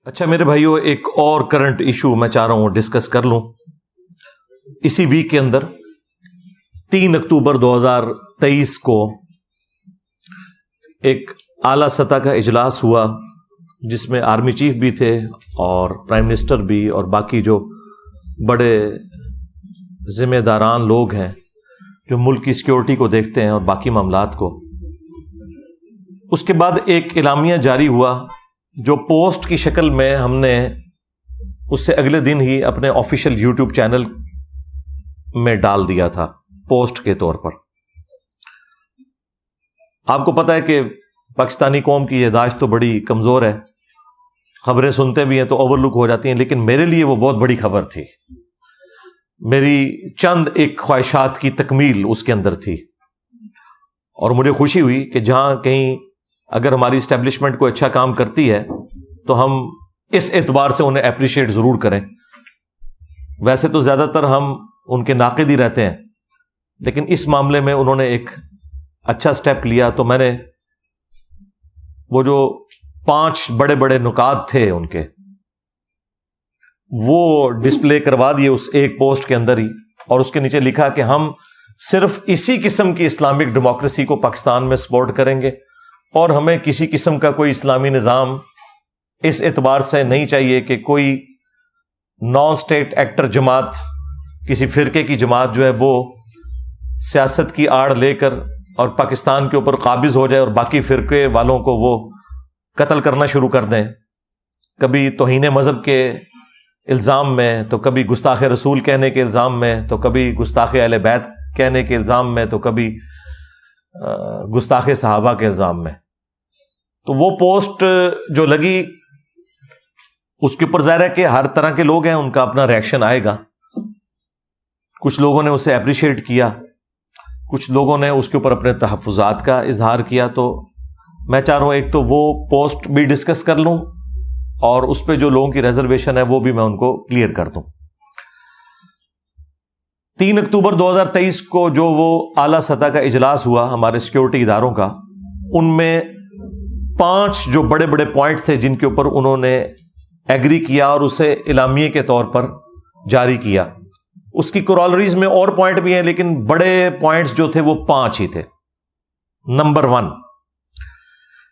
اچھا میرے بھائیوں، ایک اور کرنٹ ایشو میں چاہ رہا ہوں ڈسکس کر لوں. اسی ویک کے اندر 3 اکتوبر 2023 کو ایک اعلی سطح کا اجلاس ہوا جس میں آرمی چیف بھی تھے اور پرائم منسٹر بھی اور باقی جو بڑے ذمہ داران لوگ ہیں جو ملک کی سیکیورٹی کو دیکھتے ہیں اور باقی معاملات کو. اس کے بعد ایک اعلامیہ جاری ہوا جو پوسٹ کی شکل میں ہم نے اس سے اگلے دن ہی اپنے آفیشیل یوٹیوب چینل میں ڈال دیا تھا پوسٹ کے طور پر. آپ کو پتہ ہے کہ پاکستانی قوم کی یادداشت تو بڑی کمزور ہے، خبریں سنتے بھی ہیں تو اوور لک ہو جاتی ہیں، لیکن میرے لیے وہ بہت بڑی خبر تھی. میری چند ایک خواہشات کی تکمیل اس کے اندر تھی اور مجھے خوشی ہوئی کہ جہاں کہیں اگر ہماری اسٹیبلشمنٹ کوئی اچھا کام کرتی ہے تو ہم اس اعتبار سے انہیں اپریشیٹ ضرور کریں. ویسے تو زیادہ تر ہم ان کے ناقد ہی رہتے ہیں، لیکن اس معاملے میں انہوں نے ایک اچھا سٹیپ لیا تو میں نے وہ جو 5 بڑے بڑے نکات تھے ان کے وہ ڈسپلے کروا دیے اس ایک پوسٹ کے اندر ہی، اور اس کے نیچے لکھا کہ ہم صرف اسی قسم کی اسلامک ڈیموکریسی کو پاکستان میں سپورٹ کریں گے اور ہمیں کسی قسم کا کوئی اسلامی نظام اس اعتبار سے نہیں چاہیے کہ کوئی نان اسٹیٹ ایکٹر جماعت، کسی فرقے کی جماعت جو ہے وہ سیاست کی آڑ لے کر اور پاکستان کے اوپر قابض ہو جائے اور باقی فرقے والوں کو وہ قتل کرنا شروع کر دیں، کبھی توہین مذہب کے الزام میں، تو کبھی گستاخ رسول کہنے کے الزام میں، تو کبھی گستاخ اہل بیت کہنے کے الزام میں، تو کبھی گستاخ صحابہ کے الزام میں. تو وہ پوسٹ جو لگی اس کے اوپر ظاہر ہے کہ ہر طرح کے لوگ ہیں، ان کا اپنا ریئیکشن آئے گا. کچھ لوگوں نے اسے اپریشیٹ کیا، کچھ لوگوں نے اس کے اوپر اپنے تحفظات کا اظہار کیا. تو میں چاہ رہا ہوں ایک تو وہ پوسٹ بھی ڈسکس کر لوں اور اس پہ جو لوگوں کی ریزرویشن ہے وہ بھی میں ان کو کلیئر کر دوں. 3 اکتوبر 2023 کو جو وہ اعلیٰ سطح کا اجلاس ہوا ہمارے سیکیورٹی اداروں کا، ان میں 5 جو بڑے بڑے پوائنٹ تھے جن کے اوپر انہوں نے ایگری کیا اور اسے اعلامیے کے طور پر جاری کیا. اس کی کورالریز میں اور پوائنٹ بھی ہیں لیکن بڑے پوائنٹس جو تھے وہ 5 ہی تھے. نمبر 1،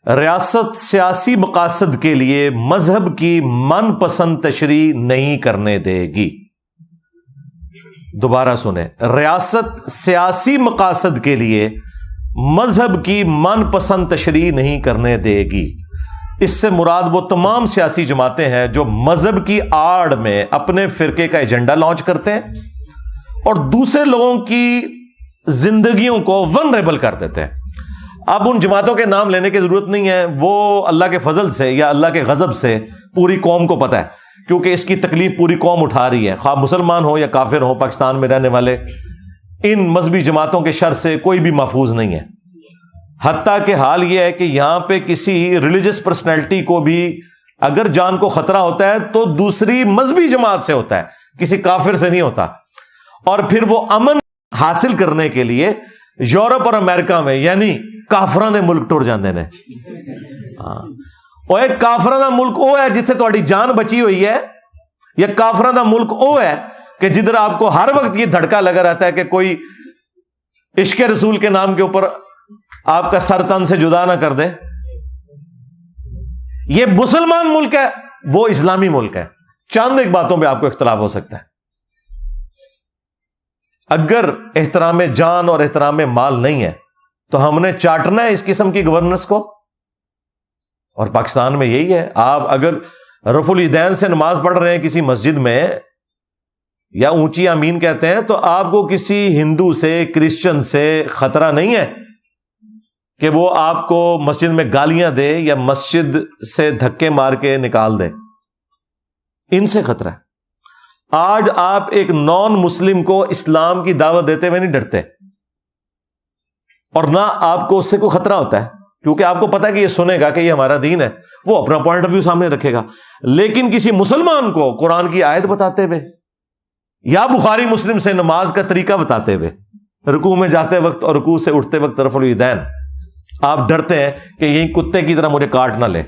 ریاست سیاسی مقاصد کے لیے مذہب کی من پسند تشریح نہیں کرنے دے گی. دوبارہ سنیں، ریاست سیاسی مقاصد کے لیے مذہب کی من پسند تشریح نہیں کرنے دے گی. اس سے مراد وہ تمام سیاسی جماعتیں ہیں جو مذہب کی آڑ میں اپنے فرقے کا ایجنڈا لانچ کرتے ہیں اور دوسرے لوگوں کی زندگیوں کو ونریبل کر دیتے ہیں. اب ان جماعتوں کے نام لینے کی ضرورت نہیں ہے، وہ اللہ کے فضل سے یا اللہ کے غضب سے پوری قوم کو پتہ ہے، کیونکہ اس کی تکلیف پوری قوم اٹھا رہی ہے، خواہ مسلمان ہو یا کافر ہو. پاکستان میں رہنے والے ان مذہبی جماعتوں کے شر سے کوئی بھی محفوظ نہیں ہے. حتیٰ کہ حال یہ ہے کہ یہاں پہ کسی ریلیجس پرسنالٹی کو بھی اگر جان کو خطرہ ہوتا ہے تو دوسری مذہبی جماعت سے ہوتا ہے، کسی کافر سے نہیں ہوتا. اور پھر وہ امن حاصل کرنے کے لیے یورپ اور امریکہ میں یعنی کافراں دے ملک ٹر جاندے نے. وہ ایک کافراں دا ملک وہ ہے جتھے تہاڈی جان بچی ہوئی ہے، یا کافراں دا ملک وہ ہے کہ جدھر آپ کو ہر وقت یہ دھڑکا لگا رہتا ہے کہ کوئی عشق رسول کے نام کے اوپر آپ کا سر تن سے جدا نہ کر دے. یہ مسلمان ملک ہے، وہ اسلامی ملک ہے. چند ایک باتوں پہ آپ کو اختلاف ہو سکتا ہے. اگر احترام جان اور احترام مال نہیں ہے تو ہم نے چاٹنا ہے اس قسم کی گورننس کو، اور پاکستان میں یہی ہے. آپ اگر رفع الیدین سے نماز پڑھ رہے ہیں کسی مسجد میں یا اونچی آمین کہتے ہیں تو آپ کو کسی ہندو سے، کرسچن سے خطرہ نہیں ہے کہ وہ آپ کو مسجد میں گالیاں دے یا مسجد سے دھکے مار کے نکال دے. ان سے خطرہ ہے. آج آپ ایک نان مسلم کو اسلام کی دعوت دیتے ہوئے نہیں ڈرتے، اور نہ آپ کو اس سے کوئی خطرہ ہوتا ہے، کیونکہ آپ کو پتا ہے کہ یہ سنے گا کہ یہ ہمارا دین ہے، وہ اپنا پوائنٹ آف ویو سامنے رکھے گا. لیکن کسی مسلمان کو قرآن کی آیت بتاتے ہوئے یا بخاری مسلم سے نماز کا طریقہ بتاتے ہوئے، رکوع میں جاتے وقت اور رکوع سے اٹھتے وقت رفع الیدین، آپ ڈرتے ہیں کہ یہی کتے کی طرح مجھے کاٹ نہ لے.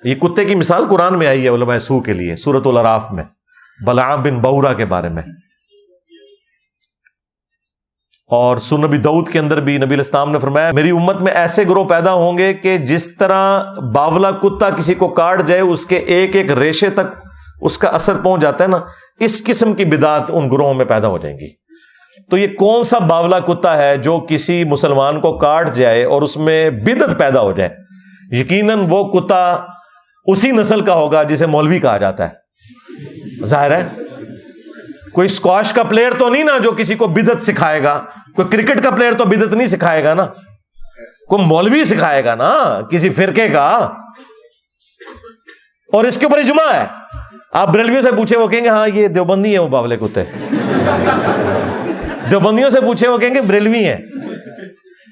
یہ کتے کی مثال قرآن میں آئی ہے علماء سو کے لیے، سورۃ الاعراف میں، بلعام بن بورا کے بارے میں. اور سورۃ نبی داؤد کے اندر بھی نبی علیہ السلام نے فرمایا میری امت میں ایسے گروہ پیدا ہوں گے کہ جس طرح باولا کتا کسی کو کاٹ جائے اس کے ایک ایک ریشے تک اس کا اثر پہنچ جاتا ہے نا، اس قسم کی بدعت ان گروہوں میں پیدا ہو جائیں گی. تو یہ کون سا باولا کتا ہے جو کسی مسلمان کو کاٹ جائے اور اس میں بدعت پیدا ہو جائے؟ یقیناً وہ کتا اسی نسل کا ہوگا جسے مولوی کہا جاتا ہے. ظاہر ہے کوئی اسکواش کا پلیئر تو نہیں نا جو کسی کو بدعت سکھائے گا، کوئی کرکٹ کا پلیئر تو بدعت نہیں سکھائے گا نا، کوئی مولوی سکھائے گا نا کسی فرقے کا. اور اس کے اوپر اجماع ہے. آپ بریلویوں سے پوچھیں وہ کہیں گے ہاں یہ دیوبندی ہے وہ باولے کتے. دیوبندیوں سے پوچھیں وہ کہیں گے بریلوی ہیں.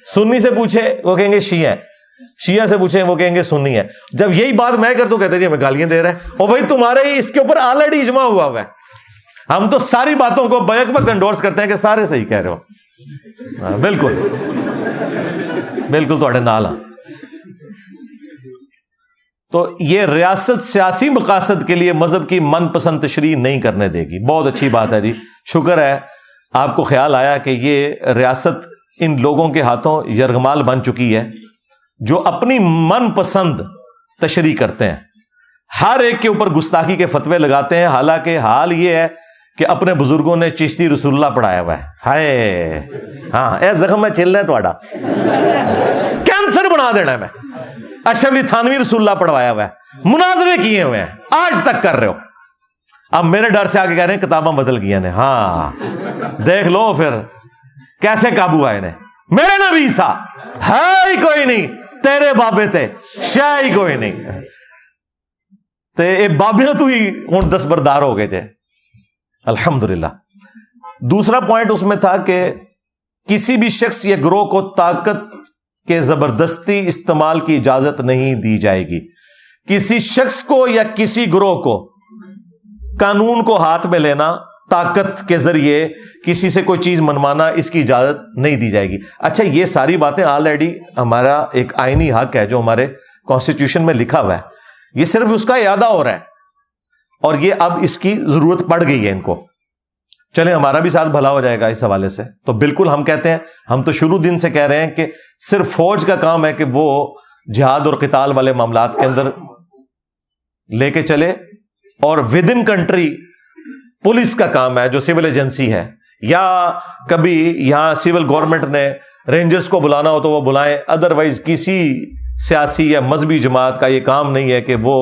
سنی سے پوچھیں وہ کہیں گے شیعہ ہیں. شیعہ سے پوچھیں وہ کہیں گے سنی ہے. جب یہی بات میں کرتا ہوں کہتے ہیں ہمیں گالیاں دے رہا ہے. اور بھائی تمہارے ہی اس کے اوپر آلریڈی اجماع ہوا ہوا ہے. ہم تو ساری باتوں کو بیک وقت انڈورس کرتے ہیں کہ سارے صحیح کہہ رہے ہو. بالکل بالکل تھوڑے نال. تو یہ ریاست سیاسی مقاصد کے لیے مذہب کی من پسند تشریح نہیں کرنے دے گی. بہت اچھی بات ہے جی، شکر ہے آپ کو خیال آیا کہ یہ ریاست ان لوگوں کے ہاتھوں یرغمال بن چکی ہے جو اپنی من پسند تشریح کرتے ہیں، ہر ایک کے اوپر گستاخی کے فتوے لگاتے ہیں. حالانکہ حال یہ ہے کہ اپنے بزرگوں نے چشتی رسول اللہ پڑھایا ہوا ہے. ہائے ہاں اے زخم میں چل رہا ہے تھوڑا، کینسر بنا دینا ہے. میں اشرف علی تھانوی رسول اللہ پڑھوایا ہوا ہے، مناظرے کیے ہوئے ہیں، آج تک کر رہے ہو. اب میرے ڈر سے آگے کہہ رہے ہیں کتاباں بدل گئی نے. ہاں دیکھ لو پھر کیسے قابو آئے نے. میرے نبی سا ہے ہی کوئی نہیں، تیرے بابے تے شاہ ہی کوئی نہیں، تے بابے تو ہی ہوں دستبردار ہو گئے تھے. الحمدللہ. دوسرا پوائنٹ اس میں تھا کہ کسی بھی شخص یا گروہ کو طاقت کے زبردستی استعمال کی اجازت نہیں دی جائے گی. کسی شخص کو یا کسی گروہ کو قانون کو ہاتھ میں لینا، طاقت کے ذریعے کسی سے کوئی چیز منوانا، اس کی اجازت نہیں دی جائے گی. اچھا یہ ساری باتیں آلریڈی ہمارا ایک آئینی حق ہے جو ہمارے کانسٹیٹیوشن میں لکھا ہوا ہے. یہ صرف اس کا اعادہ ہو رہا ہے اور یہ اب اس کی ضرورت پڑ گئی ہے ان کو. چلیں ہمارا بھی ساتھ بھلا ہو جائے گا اس حوالے سے. تو بالکل ہم کہتے ہیں، ہم تو شروع دن سے کہہ رہے ہیں کہ صرف فوج کا کام ہے کہ وہ جہاد اور قتال والے معاملات کے اندر لے کے چلے، اور ود ان کنٹری پولیس کا کام ہے جو سول ایجنسی ہے، یا کبھی یہاں سول گورنمنٹ نے رینجرز کو بلانا ہو تو وہ بلائیں. ادروائز کسی سیاسی یا مذہبی جماعت کا یہ کام نہیں ہے کہ وہ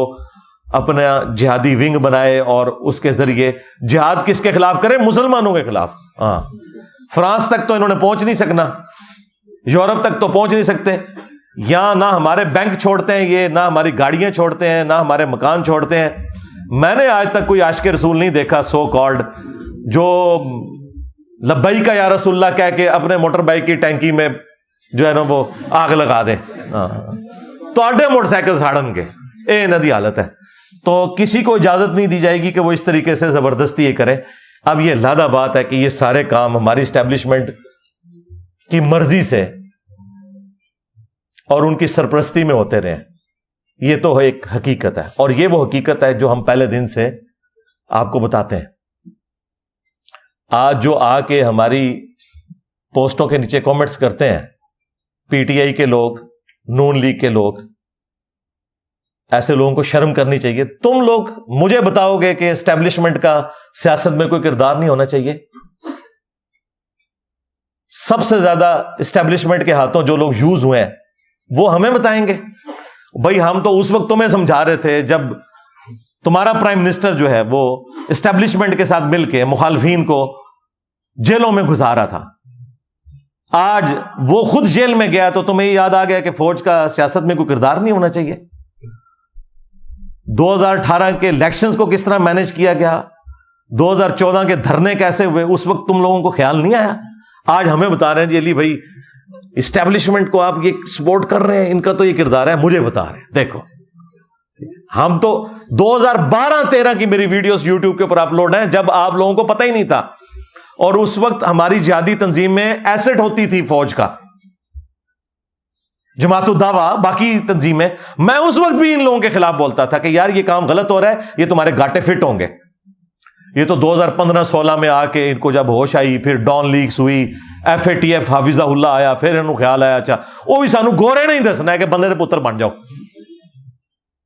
اپنا جہادی ونگ بنائے اور اس کے ذریعے جہاد کس کے خلاف کرے؟ مسلمانوں کے خلاف. ہاں فرانس تک تو انہوں نے پہنچ نہیں سکنا، یورپ تک تو پہنچ نہیں سکتے. یہاں نہ ہمارے بینک چھوڑتے ہیں یہ، نہ ہماری گاڑیاں چھوڑتے ہیں، نہ ہمارے مکان چھوڑتے ہیں. میں نے آج تک کوئی عاشق رسول نہیں دیکھا سو کالڈ جو لبیک یا رسول اللہ کہہ کے اپنے موٹر بائک کی ٹینکی میں جو ہے نا وہ آگ لگا دے. تو آڈے موٹر سائیکل ساڑن کے اے ندی حالت ہے. تو کسی کو اجازت نہیں دی جائے گی کہ وہ اس طریقے سے زبردستی یہ کرے. اب یہ لادہ بات ہے کہ یہ سارے کام ہماری اسٹیبلشمنٹ کی مرضی سے اور ان کی سرپرستی میں ہوتے رہے. یہ تو ایک حقیقت ہے، اور یہ وہ حقیقت ہے جو ہم پہلے دن سے آپ کو بتاتے ہیں. آج جو آ کے ہماری پوسٹوں کے نیچے کامنٹس کرتے ہیں پی ٹی آئی کے لوگ، نون لیگ کے لوگ، ایسے لوگوں کو شرم کرنی چاہیے. تم لوگ مجھے بتاؤ گے کہ اسٹیبلشمنٹ کا سیاست میں کوئی کردار نہیں ہونا چاہیے؟ سب سے زیادہ اسٹیبلشمنٹ کے ہاتھوں جو لوگ یوز ہوئے ہیں وہ ہمیں بتائیں گے. بھائی ہم تو اس وقت تمہیں سمجھا رہے تھے جب تمہارا پرائم منسٹر جو ہے وہ اسٹیبلشمنٹ کے ساتھ مل کے مخالفین کو جیلوں میں گزارا تھا. آج وہ خود جیل میں گیا تو تمہیں یاد آ گیا کہ فوج کا سیاست میں کوئی کردار نہیں ہونا چاہیے. 2018 کے الیکشنز کو کس طرح مینج کیا گیا، 2014 کے دھرنے کیسے ہوئے، اس وقت تم لوگوں کو خیال نہیں آیا. آج ہمیں بتا رہے ہیں جی علی بھائی اسٹیبلشمنٹ کو آپ یہ سپورٹ کر رہے ہیں، ان کا تو یہ کردار ہے. مجھے بتا رہے ہیں دیکھو ہم تو 2012-13 کی میری ویڈیوز یوٹیوب کے اوپر اپلوڈ ہیں جب آپ لوگوں کو پتہ ہی نہیں تھا، اور اس وقت ہماری جہادی تنظیم میں ایسٹ ہوتی تھی فوج کا. جماعت الدعوہ باقی تنظیمیں، میں اس وقت بھی ان لوگوں کے خلاف بولتا تھا کہ یار یہ کام غلط ہو رہا ہے، یہ تمہارے گاٹے فٹ ہوں گے. یہ تو 2015-16 میں آ کے ان کو جب ہوش آئی، پھر ڈان لیکس ہوئی، FATF حافظہ اللہ آیا، پھر انہوں خیال آیا اچھا وہ بھی سانو گورے نہیں دسنا ہے کہ بندے دے پتر بن جاؤ.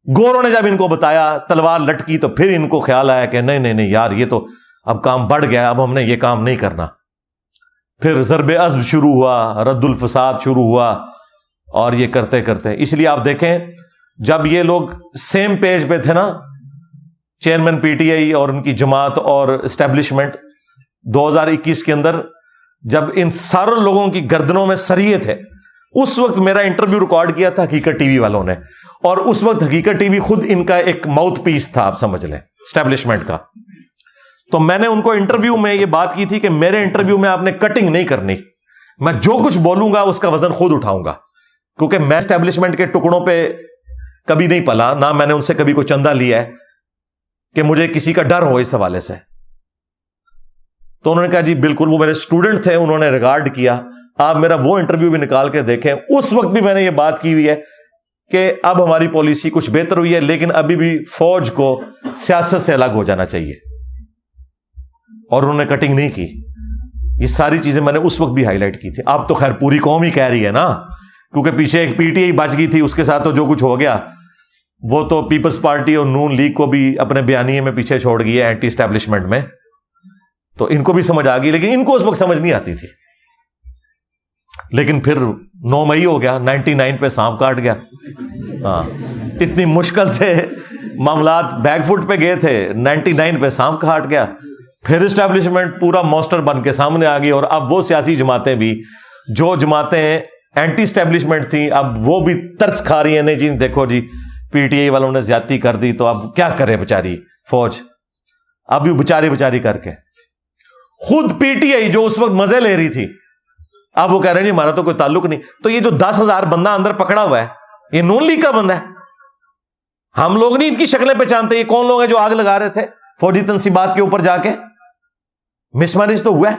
گوروں نے جب ان کو بتایا تلوار لٹکی تو پھر ان کو خیال آیا کہ نہیں یار یہ تو اب کام بڑھ گیا، اب ہم نے یہ کام نہیں کرنا. پھر ضرب عزم شروع ہوا، رد الفساد شروع ہوا، اور یہ کرتے کرتے اس لیے آپ دیکھیں جب یہ لوگ سیم پیج پہ تھے نا، چیئرمین PTI اور ان کی جماعت اور اسٹیبلشمنٹ، 2021 کے اندر جب ان سارے لوگوں کی گردنوں میں سریے تھے، اس وقت میرا انٹرویو ریکارڈ کیا تھا حقیقت TV والوں نے، اور اس وقت حقیقت TV خود ان کا ایک ماؤتھ پیس تھا، آپ سمجھ لیں اسٹیبلشمنٹ کا. تو میں نے ان کو انٹرویو میں یہ بات کی تھی کہ میرے انٹرویو میں آپ نے کٹنگ نہیں کرنی، میں جو کچھ بولوں گا اس کا وزن خود اٹھاؤں گا، کیونکہ میں اسٹیبلشمنٹ کے ٹکڑوں پہ کبھی نہیں پلا، نہ میں نے ان سے کبھی کوئی چندہ لیا ہے کہ مجھے کسی کا ڈر ہو اس حوالے سے. تو انہوں نے کہا جی بالکل، وہ میرے اسٹوڈنٹ تھے، انہوں نے ریگارڈ کیا. آپ میرا وہ انٹرویو بھی نکال کے دیکھیں، اس وقت بھی میں نے یہ بات کی ہوئی ہے کہ اب ہماری پالیسی کچھ بہتر ہوئی ہے، لیکن ابھی بھی فوج کو سیاست سے الگ ہو جانا چاہیے، اور انہوں نے کٹنگ نہیں کی. یہ ساری چیزیں میں نے اس وقت بھی ہائی لائٹ کی تھی. اب تو خیر پوری قوم ہی کہہ رہی ہے نا، کیونکہ پیچھے ایک PTI بچ گئی تھی، اس کے ساتھ تو جو کچھ ہو گیا، وہ تو پیپلز پارٹی اور نون لیگ کو بھی اپنے بیانیے میں پیچھے چھوڑ گئی ہے اینٹی اسٹیبلشمنٹ میں. تو ان کو بھی سمجھ آ گئی، لیکن ان کو اس وقت سمجھ نہیں آتی تھی. لیکن پھر 9 مئی ہو گیا، 99 پہ سانپ کاٹ گیا. ہاں، اتنی مشکل سے معاملات بیک فٹ پہ گئے تھے، 99 پہ سانپ کاٹ گیا. پھر اسٹیبلشمنٹ پورا مونسٹر بن کے سامنے آ گئی، اور اب وہ سیاسی جماعتیں بھی، جو جماعتیں اینٹی اسٹیبلشمنٹ تھیں، اب وہ بھی ترس کھا رہی ہیں. نہیں جی دیکھو جی PTI والوں نے زیادتی کر دی، تو اب کیا کرے بیچاری فوج. اب بھی بیچاری کر کے خود PTI جو اس وقت مزے لے رہی تھی، اب وہ کہہ رہے ہیں جی ہمارا تو کوئی تعلق نہیں. تو یہ جو 10,000 بندہ اندر پکڑا ہوا ہے، یہ نون لیگ کا بندہ ہے. ہم لوگ نہیں ان کی شکلیں پہچانتے. یہ کون لوگ ہیں جو آگ لگا رہے تھے فوجی تنصیبات کے اوپر جا کے؟ مس میرج تو ہوا ہے.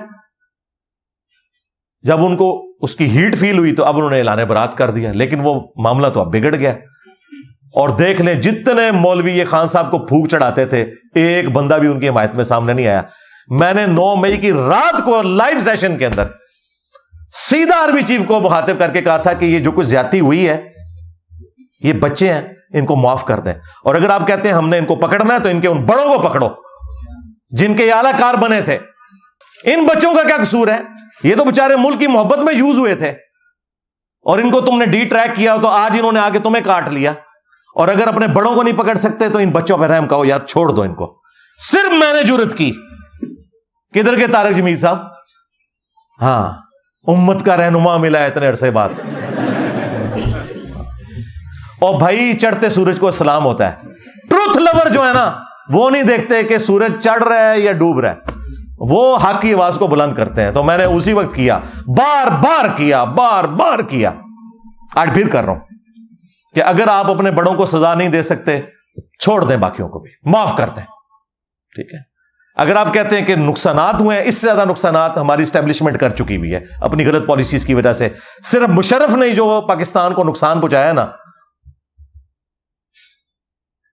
جب ان کو اس کی ہیٹ فیل ہوئی تو اب انہوں نے اعلان برات کر دیا، لیکن وہ معاملہ تو اب بگڑ گیا. اور دیکھ لیں جتنے مولوی یہ خان صاحب کو پھونک چڑھاتے تھے، ایک بندہ بھی ان کی حمایت میں سامنے نہیں آیا. میں نے 9 مئی کی رات کو لائیو سیشن کے اندر سیدھا آرمی چیف کو مخاطب کر کے کہا تھا کہ یہ جو کچھ زیادتی ہوئی ہے، یہ بچے ہیں، ان کو معاف کر دیں. اور اگر آپ کہتے ہیں ہم نے ان کو پکڑنا ہے تو ان کے ان بڑوں کو پکڑو جن کے اعلی کار بنے تھے. ان بچوں کا کیا قصور ہے؟ یہ تو بےچارے ملک کی محبت میں یوز ہوئے تھے، اور ان کو تم نے ڈی ٹریک کیا تو آج انہوں نے آگے تمہیں کاٹ لیا. اور اگر اپنے بڑوں کو نہیں پکڑ سکتے تو ان بچوں پہ رحم کہو یار چھوڑ دو ان کو. صرف میں نے جرت کی. کدھر کے طارق جمیل صاحب؟ ہاں، امت کا رہنما ملا ہے اتنے عرصے بعد. اور بھائی چڑھتے سورج کو سلام ہوتا ہے. ٹروتھ لور جو ہے نا، وہ نہیں دیکھتے کہ سورج چڑھ رہا ہے یا ڈوب رہا ہے، وہ حق کی آواز کو بلند کرتے ہیں. تو میں نے اسی وقت کیا، بار بار کیا، آج پھر کر رہا ہوں کہ اگر آپ اپنے بڑوں کو سزا نہیں دے سکتے، چھوڑ دیں، باقیوں کو بھی معاف کر دیں. ٹھیک ہے؟ اگر آپ کہتے ہیں کہ نقصانات ہوئے ہیں، اس سے زیادہ نقصانات ہماری اسٹیبلشمنٹ کر چکی ہوئی ہے اپنی غلط پالیسیز کی وجہ سے. صرف مشرف نے جو پاکستان کو نقصان پہنچایا نا،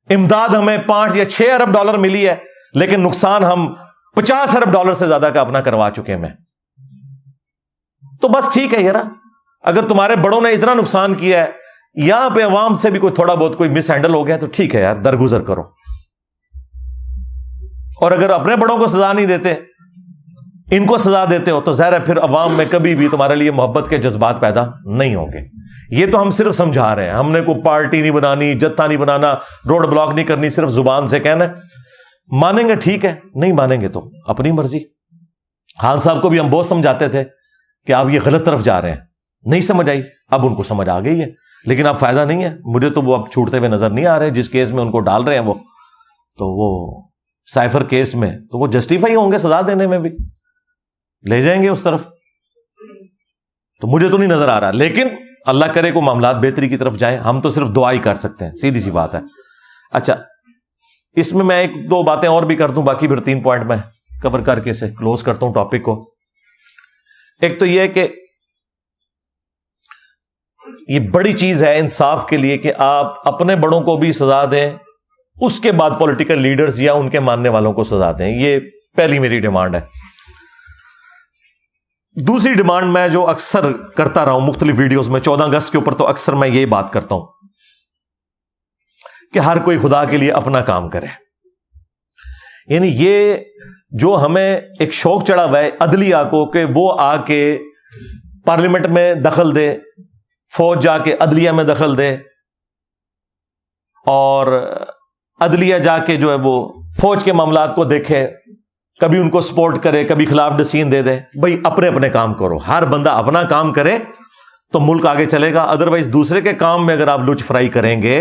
امداد ہمیں 5 یا 6 ارب ڈالر ملی ہے، لیکن نقصان ہم 50 ارب ڈالر سے زیادہ کا اپنا کروا چکے ہیں. تو بس ٹھیک ہے یار، اگر تمہارے بڑوں نے اتنا نقصان کیا ہے، یہاں پہ عوام سے بھی کوئی تھوڑا بہت کوئی مس ہینڈل ہو گیا تو ٹھیک ہے یار، درگزر کرو. اور اگر اپنے بڑوں کو سزا نہیں دیتے، ان کو سزا دیتے ہو، تو ظاہر ہے پھر عوام میں کبھی بھی تمہارے لیے محبت کے جذبات پیدا نہیں ہوں گے. یہ تو ہم صرف سمجھا رہے ہیں، ہم نے کوئی پارٹی نہیں بنانی، جتھا نہیں بنانا، روڈ بلاک نہیں کرنی، صرف زبان سے کہنا ہے. مانیں گے ٹھیک ہے، نہیں مانیں گے تو اپنی مرضی. خان صاحب کو بھی ہم بہت سمجھاتے تھے کہ آپ یہ غلط طرف جا رہے ہیں، نہیں سمجھ آئی. اب ان کو سمجھ آ گئی ہے، لیکن اب فائدہ نہیں ہے. مجھے تو وہ اب چھوٹتے ہوئے نظر نہیں آ رہے. جس کیس میں ان کو ڈال رہے ہیں وہ سائفر کیس میں، تو وہ جسٹیفائی ہوں گے سزا دینے میں بھی، لے جائیں گے اس طرف. تو مجھے تو نہیں نظر آ رہا، لیکن اللہ کرے کو معاملات بہتری کی طرف جائیں. ہم تو صرف دعا ہی کر سکتے ہیں، سیدھی سی بات ہے. اچھا، اس میں 1-2 باتیں اور بھی کر دوں، باقی پھر 3 پوائنٹ میں کور کر کے سے کلوز کرتا ہوں ٹاپک کو. ایک تو یہ ہے کہ یہ بڑی چیز ہے انصاف کے لیے کہ آپ اپنے بڑوں کو بھی سزا دیں, اس کے بعد پولیٹیکل لیڈرز یا ان کے ماننے والوں کو سزا دیں. یہ پہلی میری ڈیمانڈ ہے. دوسری ڈیمانڈ میں جو اکثر کرتا رہا ہوں مختلف ویڈیوز میں, 14 اگست کے اوپر تو اکثر میں یہی بات کرتا ہوں کہ ہر کوئی خدا کے لیے اپنا کام کرے. یعنی یہ جو ہمیں ایک شوق چڑھا ہوا ہے عدلیہ کو کہ وہ آ کے پارلیمنٹ میں دخل دے, فوج جا کے عدلیہ میں دخل دے, اور عدلیہ جا کے جو ہے وہ فوج کے معاملات کو دیکھے, کبھی ان کو سپورٹ کرے, کبھی خلاف ڈسیزن دے دے. بھائی اپنے اپنے کام کرو, ہر بندہ اپنا کام کرے تو ملک آگے چلے گا. ادروائز دوسرے کے کام میں اگر آپ لچ فرائی کریں گے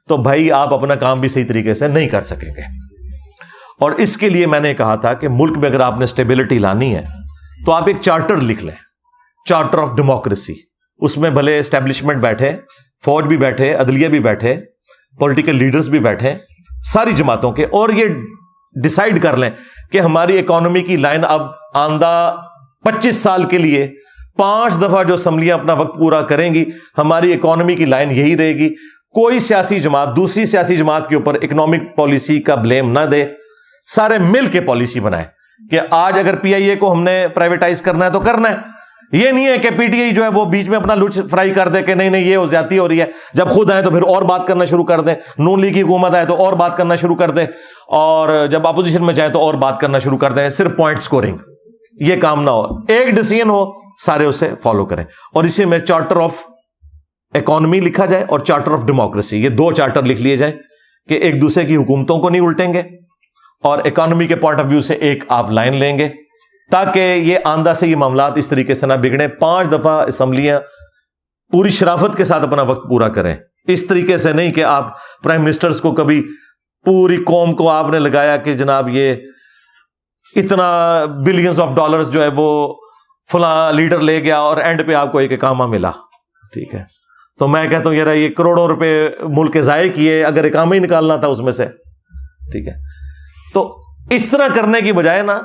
تو بھائی آپ اپنا کام بھی صحیح طریقے سے نہیں کر سکیں گے. اور اس کے لیے میں نے کہا تھا کہ ملک میں اگر آپ نے اسٹیبلٹی لانی ہے تو آپ ایک چارٹر لکھ لیں, چارٹر آف ڈیموکریسی. اس میں بھلے اسٹیبلشمنٹ بیٹھے, فوج بھی بیٹھے, عدلیہ بھی بیٹھے, پولیٹیکل لیڈرز بھی بیٹھے, ساری جماعتوں کے, اور یہ ڈیسائیڈ کر لیں کہ ہماری اکانومی کی لائن اب آندہ 25 سال کے لیے 5 دفعہ جو اسمبلیاں اپنا وقت پورا کریں گی, ہماری اکانومی کی لائن یہی رہے گی. کوئی سیاسی جماعت دوسری سیاسی جماعت کے اوپر اکنامک پالیسی کا بلیم نہ دے, سارے مل کے پالیسی بنائے کہ آج اگر پی آئی اے کو ہم نے پرائیویٹائز کرنا ہے تو کرنا ہے. یہ نہیں ہے کہ پی ٹی آئی جو ہے وہ بیچ میں اپنا لچ فرائی کر دے کہ نہیں نہیں یہ ہو زیادتی ہو رہی ہے, جب خود آئے تو پھر اور بات کرنا شروع کر دیں, نون لیگ کی حکومت آئے تو اور بات کرنا شروع کر دیں, اور جب اپوزیشن میں جائے تو اور بات کرنا شروع کر دیں, صرف پوائنٹ سکورنگ. یہ کام نہ ہو, ایک ڈیسیژن ہو, سارے اسے فالو کریں. اور اسی میں چارٹر آف اکانومی لکھا جائے اور چارٹر آف ڈیموکریسی, یہ 2 چارٹر لکھ لیے جائیں کہ ایک دوسرے کی حکومتوں کو نہیں الٹیں گے, اور اکانومی کے پوائنٹ آف ویو سے ایک آپ لائن لیں گے, تاکہ یہ آندہ سے یہ معاملات اس طریقے سے نہ بگڑیں. 5 دفعہ اسمبلیاں پوری شرافت کے ساتھ اپنا وقت پورا کریں. اس طریقے سے نہیں کہ آپ پرائم منسٹرز کو کبھی پوری قوم کو آپ نے لگایا کہ جناب یہ اتنا بلینز آف ڈالرز جو ہے وہ فلاں لیڈر لے گیا اور اینڈ پہ آپ کو ایک اقامہ ملا. ٹھیک ہے, تو میں کہتا ہوں یار یہ کروڑوں روپے ملک کے ضائع کیے, اگر اقامہ ہی نکالنا تھا اس میں سے. ٹھیک ہے, تو اس طرح کرنے کی بجائے نا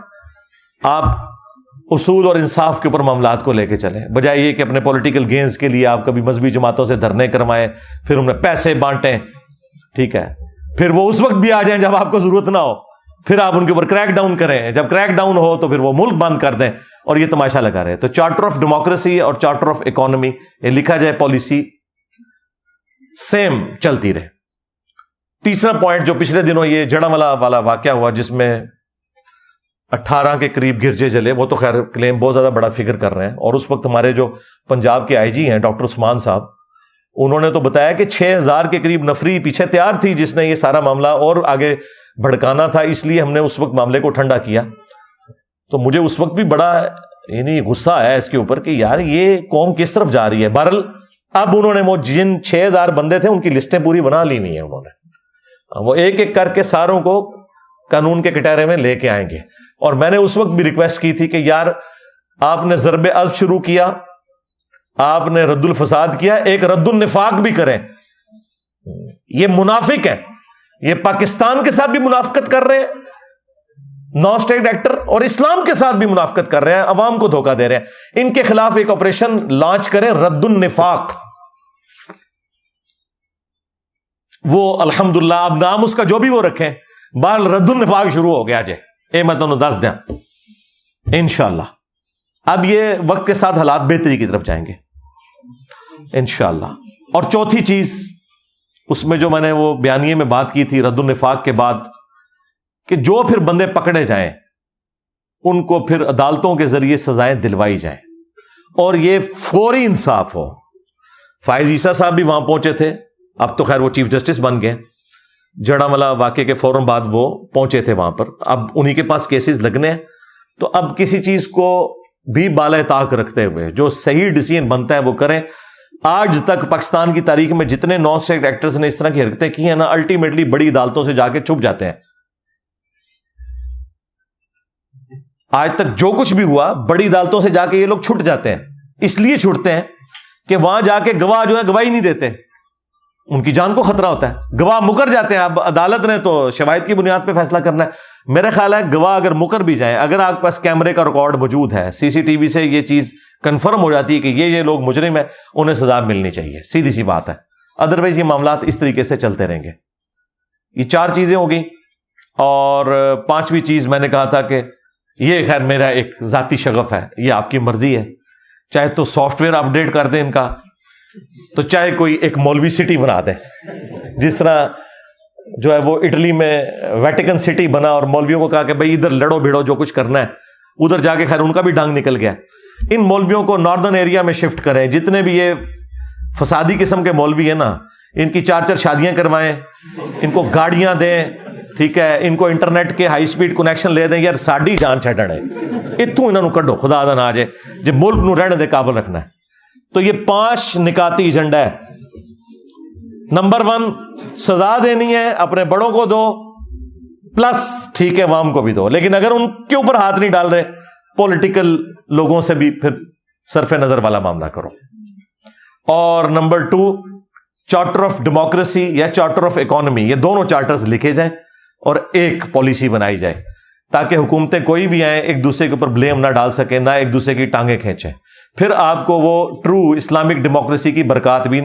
آپ اصول اور انصاف کے اوپر معاملات کو لے کے چلیں, بجائے یہ کہ اپنے پولیٹیکل گینز کے لیے آپ کبھی مذہبی جماعتوں سے دھرنے کروائیں, پھر انہیں پیسے بانٹیں. ٹھیک ہے, پھر وہ اس وقت بھی آ جائیں جب آپ کو ضرورت نہ ہو, پھر آپ ان کے اوپر کریک ڈاؤن کریں, جب کریک ڈاؤن ہو تو پھر وہ ملک بند کر دیں, اور یہ تماشا لگا رہے. تو چارٹر آف ڈیموکریسی اور چارٹر آف اکانومی یہ لکھا جائے, پالیسی سیم چلتی رہے. تیسرا پوائنٹ جو پچھلے دنوں یہ جڑاملا والا واقعہ ہوا جس میں 18 کے قریب گرجے جلے, وہ تو خیر کلیم بہت زیادہ بڑا فگر کر رہے ہیں, اور اس وقت ہمارے جو پنجاب کے آئی جی ہیں ڈاکٹر عثمان صاحب, انہوں نے تو بتایا کہ 6000 کے قریب نفری پیچھے تیار تھی جس نے یہ سارا معاملہ اور آگے بھڑکانا تھا, اس لیے ہم نے اس وقت معاملے کو ٹھنڈا کیا. تو مجھے اس وقت بھی بڑا یعنی غصہ آیا اس کے اوپر کہ یار یہ قوم کس طرف جا رہی ہے. بہرحال اب انہوں نے وہ جن 6000 بندے تھے ان کی لسٹیں پوری بنا لی ہوئی ہیں, انہوں نے وہ ایک ایک کر کے ساروں کو قانون کے کٹہرے میں لے کے آئیں گے. اور میں نے اس وقت بھی ریکویسٹ کی تھی کہ یار آپ نے ضرب عض شروع کیا, آپ نے رد الفساد کیا, ایک رد النفاق بھی کریں. یہ منافق ہے, یہ پاکستان کے ساتھ بھی منافقت کر رہے ہیں نان اسٹیٹ ایکٹر, اور اسلام کے ساتھ بھی منافقت کر رہے ہیں, عوام کو دھوکہ دے رہے ہیں. ان کے خلاف ایک آپریشن لانچ کریں, رد النفاق. وہ الحمدللہ اب نام اس کا جو بھی وہ رکھیں, بال رد النفاق شروع ہو گیا جے, اے میں تمہیں دس دیا انشاءاللہ. اب یہ وقت کے ساتھ حالات بہتری کی طرف جائیں گے انشاءاللہ. اور چوتھی چیز اس میں جو میں نے وہ بیانیے میں بات کی تھی رد النفاق کے بعد, کہ جو پھر بندے پکڑے جائیں ان کو پھر عدالتوں کے ذریعے سزائیں دلوائی جائیں, اور یہ فوری انصاف ہو. فائز عیسیٰ صاحب بھی وہاں پہنچے تھے, اب تو خیر وہ چیف جسٹس بن گئے. جڑاملا واقعے کے فوراً بعد وہ پہنچے تھے وہاں پر, اب انہی کے پاس کیسز لگنے ہیں. تو اب کسی چیز کو بھی بالائے طاق رکھتے ہوئے جو صحیح ڈیسیژن بنتا ہے وہ کریں. آج تک پاکستان کی تاریخ میں جتنے نان اسٹیٹ ایکٹرز نے اس طرح کی حرکتیں کی ہیں نا, الٹیمیٹلی بڑی عدالتوں سے جا کے چھپ جاتے ہیں. آج تک جو کچھ بھی ہوا بڑی عدالتوں سے جا کے یہ لوگ چھٹ جاتے ہیں. اس لیے چھوٹتے ہیں کہ وہاں جا کے گواہ جو ہے گواہی نہیں دیتے, ان کی جان کو خطرہ ہوتا ہے. گواہ مکر جاتے ہیں. اب عدالت نے تو شواہد کی بنیاد پہ فیصلہ کرنا ہے. میرا خیال ہے گواہ اگر مکر بھی جائیں, اگر آپ کے پاس کیمرے کا ریکارڈ موجود ہے, سی سی ٹی وی سے یہ چیز کنفرم ہو جاتی ہے کہ یہ لوگ مجرم ہیں, انہیں سزا ملنی چاہیے. سیدھی سی بات ہے. ادروائز یہ معاملات اس طریقے سے چلتے رہیں گے. یہ 4 چیزیں ہو گئی. اور 5ویں چیز میں نے کہا تھا کہ یہ خیر میرا ایک ذاتی شغف ہے, یہ آپ کی مرضی ہے, چاہے تو سافٹ ویئر اپڈیٹ کر دیں ان کا, تو چاہے کوئی ایک مولوی سٹی بنا دیں, جس طرح جو ہے وہ اٹلی میں ویٹیکن سٹی بنا اور مولویوں کو کہا کہ بھئی ادھر لڑو بھیڑو جو کچھ کرنا ہے, ادھر جا کے خیر ان کا بھی ڈانگ نکل گیا. ان مولویوں کو ناردرن ایریا میں شفٹ کریں. جتنے بھی یہ فسادی قسم کے مولوی ہیں نا, ان کی 4 شادیاں کروائیں, ان کو گاڑیاں دیں, ٹھیک ہے, ان کو انٹرنیٹ کے ہائی سپیڈ کنیکشن لے دیں. یار ساڈی جان چھڈن ہے, اتوں انہوں کڈو, خدا دا نہ آ جائے, جب ملک نو رہنے دے قابل رکھنا ہے. تو یہ 5 نکاتی ایجنڈا ہے. نمبر 1, سزا دینی ہے, اپنے بڑوں کو دو, پلس ٹھیک ہے عوام کو بھی دو, لیکن اگر ان کے اوپر ہاتھ نہیں ڈال رہے, پولیٹیکل لوگوں سے بھی پھر صرف نظر والا معاملہ کرو. اور نمبر 2, چارٹر آف ڈیموکریسی یا چارٹر آف اکانومی, یہ دونوں چارٹرز لکھے جائیں اور ایک پالیسی بنائی جائے, تاکہ حکومتیں کوئی بھی آئیں ایک دوسرے کے اوپر بلیم نہ ڈال سکیں, نہ ایک دوسرے کی ٹانگیں کھینچیں. پھر آپ کو وہ ٹرو اسلامک ڈیموکریسی کی برکات بھی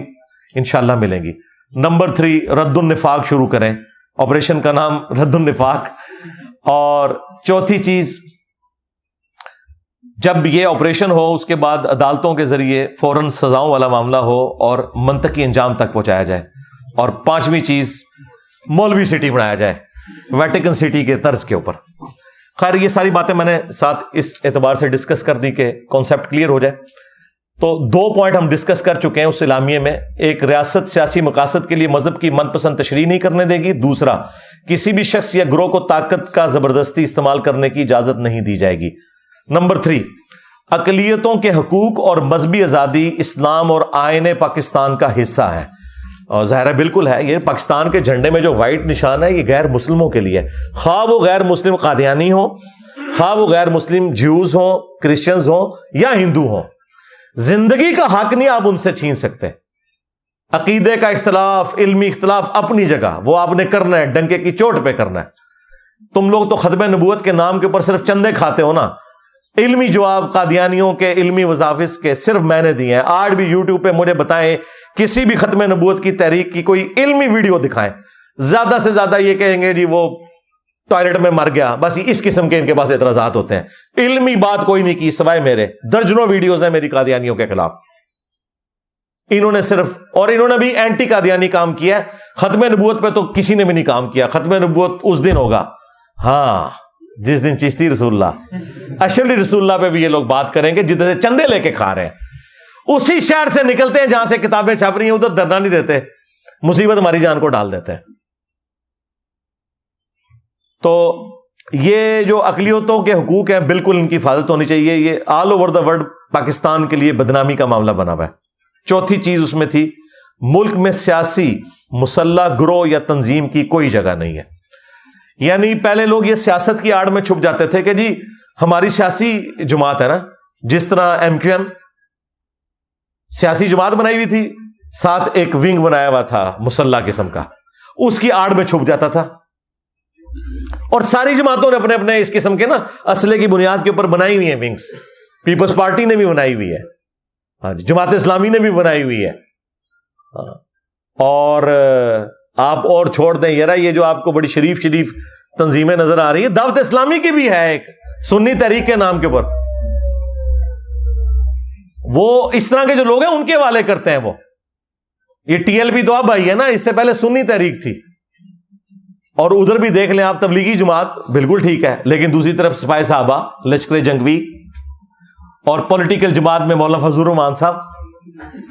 انشاءاللہ ملیں گی. نمبر 3, رد النفاق شروع کریں. آپریشن کا نام رد النفاق. اور 4تھی چیز, جب یہ آپریشن ہو اس کے بعد عدالتوں کے ذریعے فوراً سزاؤں والا معاملہ ہو اور منطقی انجام تک پہنچایا جائے. اور 5ویں چیز, مولوی سٹی بنایا جائے ویٹیکن سٹی کے طرز کے اوپر. خیر یہ ساری باتیں میں نے ساتھ اس اعتبار سے ڈسکس کر دی کہ کانسیپٹ کلیئر ہو جائے. تو 2 پوائنٹ ہم ڈسکس کر چکے ہیں اس اعلامیے میں. ایک, ریاست سیاسی مقاصد کے لیے مذہب کی من پسند تشریح نہیں کرنے دے گی. دوسرا, کسی بھی شخص یا گروہ کو طاقت کا زبردستی استعمال کرنے کی اجازت نہیں دی جائے گی. نمبر 3, اقلیتوں کے حقوق اور مذہبی آزادی اسلام اور آئین پاکستان کا حصہ ہے. اور ظاہر ہے بالکل ہے, یہ پاکستان کے جھنڈے میں جو وائٹ نشان ہے یہ غیر مسلموں کے لیے ہے, خواہ وہ غیر مسلم قادیانی ہوں, خواہ وہ غیر مسلم جیوز ہوں, کرسچنز ہوں یا ہندو ہوں. زندگی کا حق نہیں آپ ان سے چھین سکتے. عقیدے کا اختلاف, علمی اختلاف اپنی جگہ, وہ آپ نے کرنا ہے, ڈنکے کی چوٹ پہ کرنا ہے. تم لوگ تو ختم نبوت کے نام کے اوپر صرف چندے کھاتے ہو نا. علمی جواب قادیانیوں کے علمی وظائف کے صرف میں نے دیے ہیں. آج بھی یوٹیوب پہ مجھے بتائیں کسی بھی ختم نبوت کی تحریک کی کوئی علمی ویڈیو دکھائیں. زیادہ سے زیادہ یہ کہیں گے جی وہ ٹوائلٹ میں مر گیا, بس اس قسم کے ان کے پاس اعتراضات ہوتے ہیں. علمی بات کوئی نہیں کی سوائے میرے. درجنوں ویڈیوز ہیں میری قادیانیوں کے خلاف. انہوں نے صرف, اور انہوں نے بھی اینٹی قادیانی کام کیا ہے. ختم نبوت پہ تو کسی نے بھی نہیں کام کیا. ختم نبوت اس دن ہوگا ہاں جس دن چشتی رسول اللہ اشرفی رسول اللہ پہ بھی یہ لوگ بات کریں گے جدھر سے چندے لے کے کھا رہے ہیں. اسی شہر سے نکلتے ہیں جہاں سے کتابیں چھپ رہی ہیں, ادھر دھرنا نہیں دیتے, مصیبت ہماری جان کو ڈال دیتے ہیں. تو یہ جو اقلیتوں کے حقوق ہیں بالکل ان کی حفاظت ہونی چاہیے. یہ all over the world Pakistan کے لیے بدنامی کا معاملہ بنا ہوا ہے. 4تھی چیز اس میں تھی, ملک میں سیاسی مسلح گروہ یا تنظیم کی کوئی جگہ نہیں ہے. یعنی پہلے لوگ یہ سیاست کی آڑ میں چھپ جاتے تھے کہ جی ہماری سیاسی جماعت ہے نا, جس طرح MKN سیاسی جماعت بنائی ہوئی تھی, ساتھ ایک ونگ بنایا ہوا تھا مسلح قسم کا, اس کی آڑ میں چھپ جاتا تھا. اور ساری جماعتوں نے اپنے اپنے اس قسم کے نا اسلحے کی بنیاد کے اوپر بنائی ہوئی ہیں ونگز. پیپلز پارٹی نے بھی بنائی ہوئی ہے, ہاں جماعت اسلامی نے بھی بنائی ہوئی ہے. اور آپ اور چھوڑ دیں یار, یہ جو آپ کو بڑی شریف تنظیمیں نظر آ رہی ہیں, دعوت اسلامی کی بھی ہے ایک سنی تحریک کے نام کے اوپر. وہ اس طرح کے جو لوگ ہیں ان کے حوالے کرتے ہیں. وہ یہ TLP تو اب آئی ہے نا, اس سے پہلے سنی تحریک تھی. اور ادھر بھی دیکھ لیں آپ, تبلیغی جماعت بالکل ٹھیک ہے, لیکن دوسری طرف سپاہی صحابہ, لشکر جنگوی, اور پولیٹیکل جماعت میں مولانا فضل الرحمان صاحب.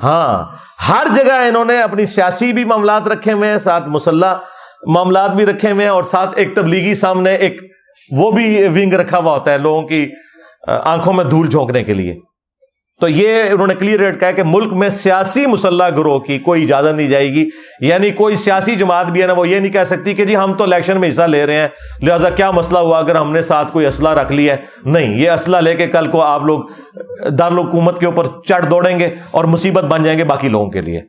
ہاں ہر جگہ انہوں نے اپنی سیاسی بھی معاملات رکھے ہوئے ہیں, ساتھ مسلح معاملات بھی رکھے ہوئے ہیں, اور ساتھ ایک تبلیغی سامنے ایک وہ بھی ونگ رکھا ہوا ہوتا ہے لوگوں کی آنکھوں میں دھول جھونکنے کے لیے. تو یہ انہوں نے کلیئر ریٹ کہا کہ ملک میں سیاسی مسلح گروہ کی کوئی اجازت نہیں جائے گی. یعنی کوئی سیاسی جماعت بھی ہے نا, وہ یہ نہیں کہہ سکتی کہ جی ہم تو الیکشن میں حصہ لے رہے ہیں لہذا کیا مسئلہ ہوا اگر ہم نے ساتھ کوئی اسلحہ رکھ لیا ہے. نہیں, یہ اسلحہ لے کے کل کو آپ لوگ دارالحکومت کے اوپر چڑھ دوڑیں گے اور مصیبت بن جائیں گے باقی لوگوں کے لیے.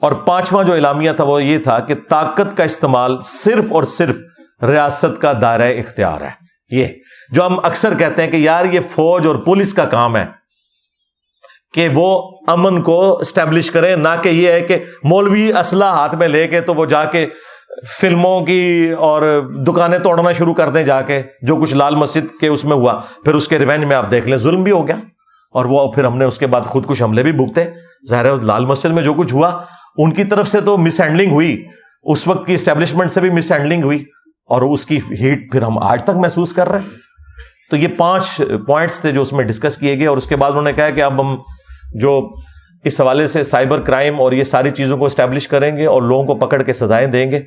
اور پانچواں جو اعلامیہ تھا وہ یہ تھا کہ طاقت کا استعمال صرف اور صرف ریاست کا دائرہ اختیار ہے. یہ جو ہم اکثر کہتے ہیں کہ یار یہ فوج اور پولیس کا کام ہے کہ وہ امن کو اسٹیبلش کریں، نہ کہ یہ ہے کہ مولوی اسلحہ ہاتھ میں لے کے تو وہ جا کے فلموں کی اور دکانیں توڑنا شروع کر دیں جا کے، جو کچھ لال مسجد کے اس میں ہوا، پھر اس کے ریونج میں آپ دیکھ لیں ظلم بھی ہو گیا، اور وہ پھر ہم نے اس کے بعد خود کچھ حملے بھی بھگتے. ظاہر ہے لال مسجد میں جو کچھ ہوا ان کی طرف سے تو مس ہینڈلنگ ہوئی، اس وقت کی اسٹیبلشمنٹ سے بھی مس ہینڈلنگ ہوئی، اور اس کی ہیٹ پھر ہم آج تک محسوس کر رہے ہیں. تو یہ 5 پوائنٹس تھے جو اس میں ڈسکس کیے گئے، اور اس کے بعد انہوں نے کہا کہ اب ہم جو اس حوالے سے سائبر کرائم اور یہ ساری چیزوں کو اسٹیبلش کریں گے اور لوگوں کو پکڑ کے سزائیں دیں گے.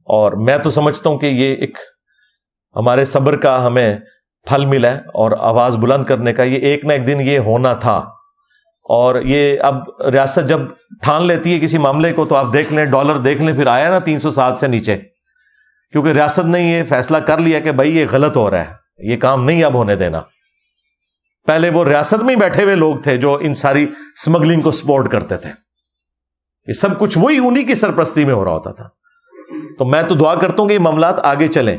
اور میں تو سمجھتا ہوں کہ یہ ایک ہمارے صبر کا ہمیں پھل ملا ہے، اور آواز بلند کرنے کا، یہ ایک نہ ایک دن یہ ہونا تھا. اور یہ اب ریاست جب ٹھان لیتی ہے کسی معاملے کو، تو آپ دیکھ لیں ڈالر دیکھ لیں، پھر آیا نا 307 سے نیچے، کیونکہ ریاست نے یہ فیصلہ کر لیا کہ بھائی یہ غلط ہو رہا ہے، یہ کام نہیں اب ہونے دینا. پہلے وہ ریاست میں ہی بیٹھے ہوئے لوگ تھے جو ان ساری سمگلنگ کو سپورٹ کرتے تھے، یہ سب کچھ وہی انہی کی سرپرستی میں ہو رہا ہوتا تھا. تو میں تو دعا کرتا ہوں کہ یہ معاملات آگے چلیں،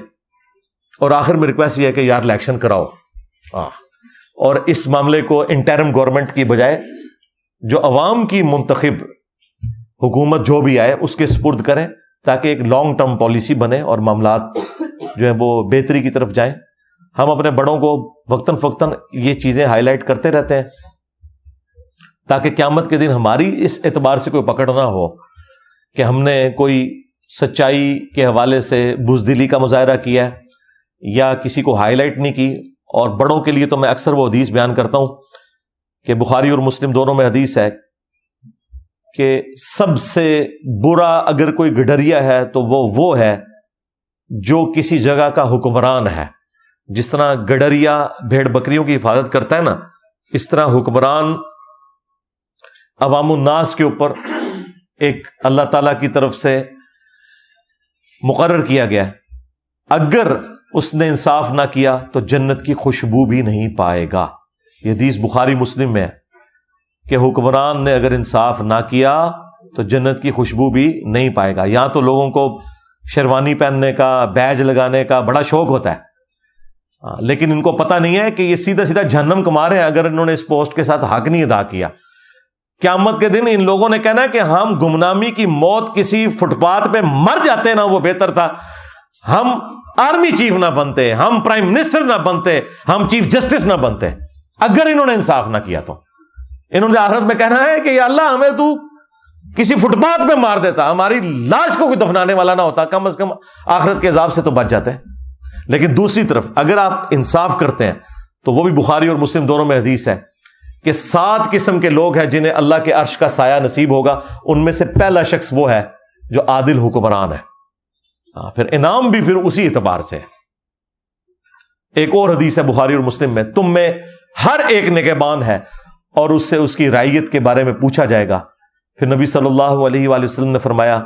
اور آخر میں ریکویسٹ یہ ہے کہ یار الیکشن کراؤ، اور اس معاملے کو انٹرم گورنمنٹ کی بجائے جو عوام کی منتخب حکومت جو بھی آئے اس کے سپرد کریں، تاکہ ایک لانگ ٹرم پالیسی بنے اور معاملات جو ہیں وہ بہتری کی طرف جائیں. ہم اپنے بڑوں کو وقتاً فوقتاً یہ چیزیں ہائی لائٹ کرتے رہتے ہیں تاکہ قیامت کے دن ہماری اس اعتبار سے کوئی پکڑ نہ ہو کہ ہم نے کوئی سچائی کے حوالے سے بزدلی کا مظاہرہ کیا ہے یا کسی کو ہائی لائٹ نہیں کی. اور بڑوں کے لیے تو میں اکثر وہ حدیث بیان کرتا ہوں کہ بخاری اور مسلم دونوں میں حدیث ہے کہ سب سے برا اگر کوئی گڈریا ہے تو وہ ہے جو کسی جگہ کا حکمران ہے. جس طرح گڈریا بھیڑ بکریوں کی حفاظت کرتا ہے نا، اس طرح حکمران عوام الناس کے اوپر ایک اللہ تعالی کی طرف سے مقرر کیا گیا ہے. اگر اس نے انصاف نہ کیا تو جنت کی خوشبو بھی نہیں پائے گا. یہ حدیث بخاری مسلم میں ہے کہ حکمران نے اگر انصاف نہ کیا تو جنت کی خوشبو بھی نہیں پائے گا. یہاں تو لوگوں کو شیروانی پہننے کا، بیج لگانے کا بڑا شوق ہوتا ہے، لیکن ان کو پتہ نہیں ہے کہ یہ سیدھا سیدھا جہنم کما رہے ہیں اگر انہوں نے اس پوسٹ کے ساتھ حق نہیں ادا کیا. قیامت کے دن ان لوگوں نے کہنا ہے کہ ہم گمنامی کی موت کسی فٹ پاتھ پہ مر جاتے نا وہ بہتر تھا، ہم آرمی چیف نہ بنتے، ہم پرائم منسٹر نہ بنتے، ہم چیف جسٹس نہ بنتے اگر انہوں نے انصاف نہ کیا. تو انہوں نے آخرت میں کہنا ہے کہ یا اللہ ہمیں تو کسی فٹ پاتھ پہ مار دیتا، ہماری لاش کو کوئی دفنانے والا نہ ہوتا، کم از کم آخرت کے عذاب سے تو بچ جاتے. لیکن دوسری طرف اگر آپ انصاف کرتے ہیں تو وہ بھی بخاری اور مسلم دونوں میں حدیث ہے کہ 7 قسم کے لوگ ہیں جنہیں اللہ کے عرش کا سایہ نصیب ہوگا. ان میں سے پہلا شخص وہ ہے جو عادل حکمران ہے. پھر انعام بھی پھر اسی اعتبار سے ہے. ایک اور حدیث ہے بخاری اور مسلم میں، تم میں ہر ایک نگہبان ہے اور اس سے اس کی رعیت کے بارے میں پوچھا جائے گا. پھر نبی صلی اللہ علیہ وآلہ وسلم نے فرمایا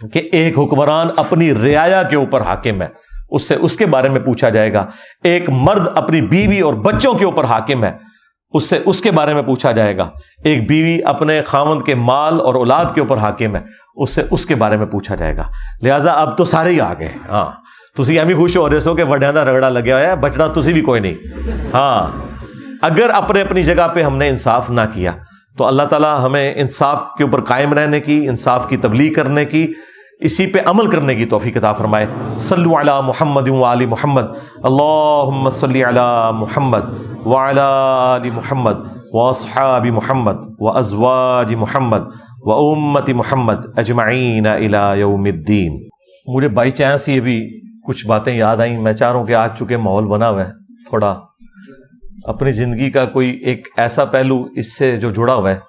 کہ ایک حکمران اپنی رعایا کے اوپر حاکم ہے، اس سے اس کے بارے میں پوچھا جائے گا. ایک مرد اپنی بیوی اور بچوں کے اوپر حاکم ہے، اس سے اس کے بارے میں پوچھا جائے گا. ایک بیوی اپنے خاوند کے مال اور اولاد کے اوپر حاکم ہے، اس سے اس کے بارے میں پوچھا جائے گا. لہٰذا اب تو سارے ہی آ گئے. ہاں تسی ایویں خوش ہو رہے سو کہ وڈیاں دا رگڑا لگیا ہوا ہے، بچنا تسی بھی کوئی نہیں. ہاں اگر اپنی جگہ پہ ہم نے انصاف نہ کیا تو اللہ تعالیٰ ہمیں انصاف کے اوپر قائم رہنے کی، انصاف کی تبلیغ کرنے کی، اسی پہ عمل کرنے کی توفیق عطا فرمائے. صلو علی محمد وآل محمد، اللہم صلی علی محمد وعلی آل محمد واصحاب محمد وازواج محمد وامت محمد اجمعین الی یوم الدین. مجھے بائی چانس یہ بھی کچھ باتیں یاد آئیں. میں چاہ رہا ہوں کہ آج چونکہ ماحول بنا ہوا ہے، تھوڑا اپنی زندگی کا کوئی ایک ایسا پہلو اس سے جو جڑا ہوا ہے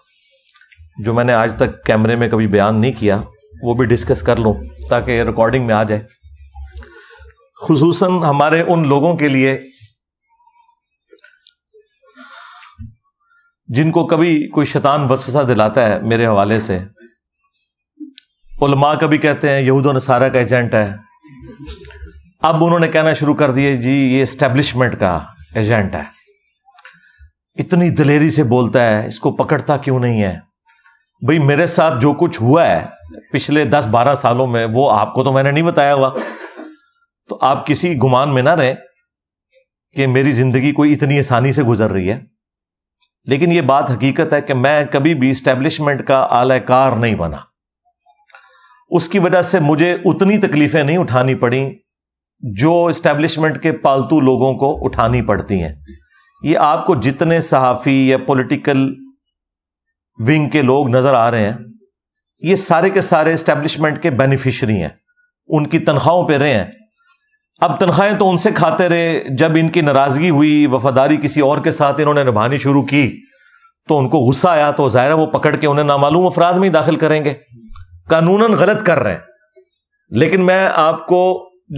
جو میں نے آج تک کیمرے میں کبھی بیان نہیں کیا، وہ بھی ڈسکس کر لوں تاکہ ریکارڈنگ میں آ جائے. خصوصاً ہمارے ان لوگوں کے لیے جن کو کبھی کوئی شیطان وسوسہ دلاتا ہے میرے حوالے سے. علماء کبھی کہتے ہیں یہود و نصارہ کا ایجنٹ ہے، اب انہوں نے کہنا شروع کر دیے جی یہ اسٹیبلشمنٹ کا ایجنٹ ہے، اتنی دلیری سے بولتا ہے، اس کو پکڑتا کیوں نہیں ہے. بھئی میرے ساتھ جو کچھ ہوا ہے پچھلے 10-12 سالوں میں وہ آپ کو تو میں نے نہیں بتایا ہوا، تو آپ کسی گمان میں نہ رہیں کہ میری زندگی کوئی اتنی آسانی سے گزر رہی ہے. لیکن یہ بات حقیقت ہے کہ میں کبھی بھی اسٹیبلشمنٹ کا اعلی کار نہیں بنا. اس کی وجہ سے مجھے اتنی تکلیفیں نہیں اٹھانی پڑیں جو اسٹیبلشمنٹ کے پالتو لوگوں کو اٹھانی پڑتی ہیں. یہ آپ کو جتنے صحافی یا پولیٹیکل ونگ کے لوگ نظر آ رہے ہیں یہ سارے کے سارے اسٹیبلشمنٹ کے بینیفیشری ہیں، ان کی تنخواہوں پہ رہے ہیں. اب تنخواہیں تو ان سے کھاتے رہے، جب ان کی ناراضگی ہوئی، وفاداری کسی اور کے ساتھ انہوں نے نبھانی شروع کی تو ان کو غصہ آیا تو ظاہر ہے وہ پکڑ کے انہیں نامعلوم افراد میں ہی داخل کریں گے. قانوناً غلط کر رہے ہیں، لیکن میں آپ کو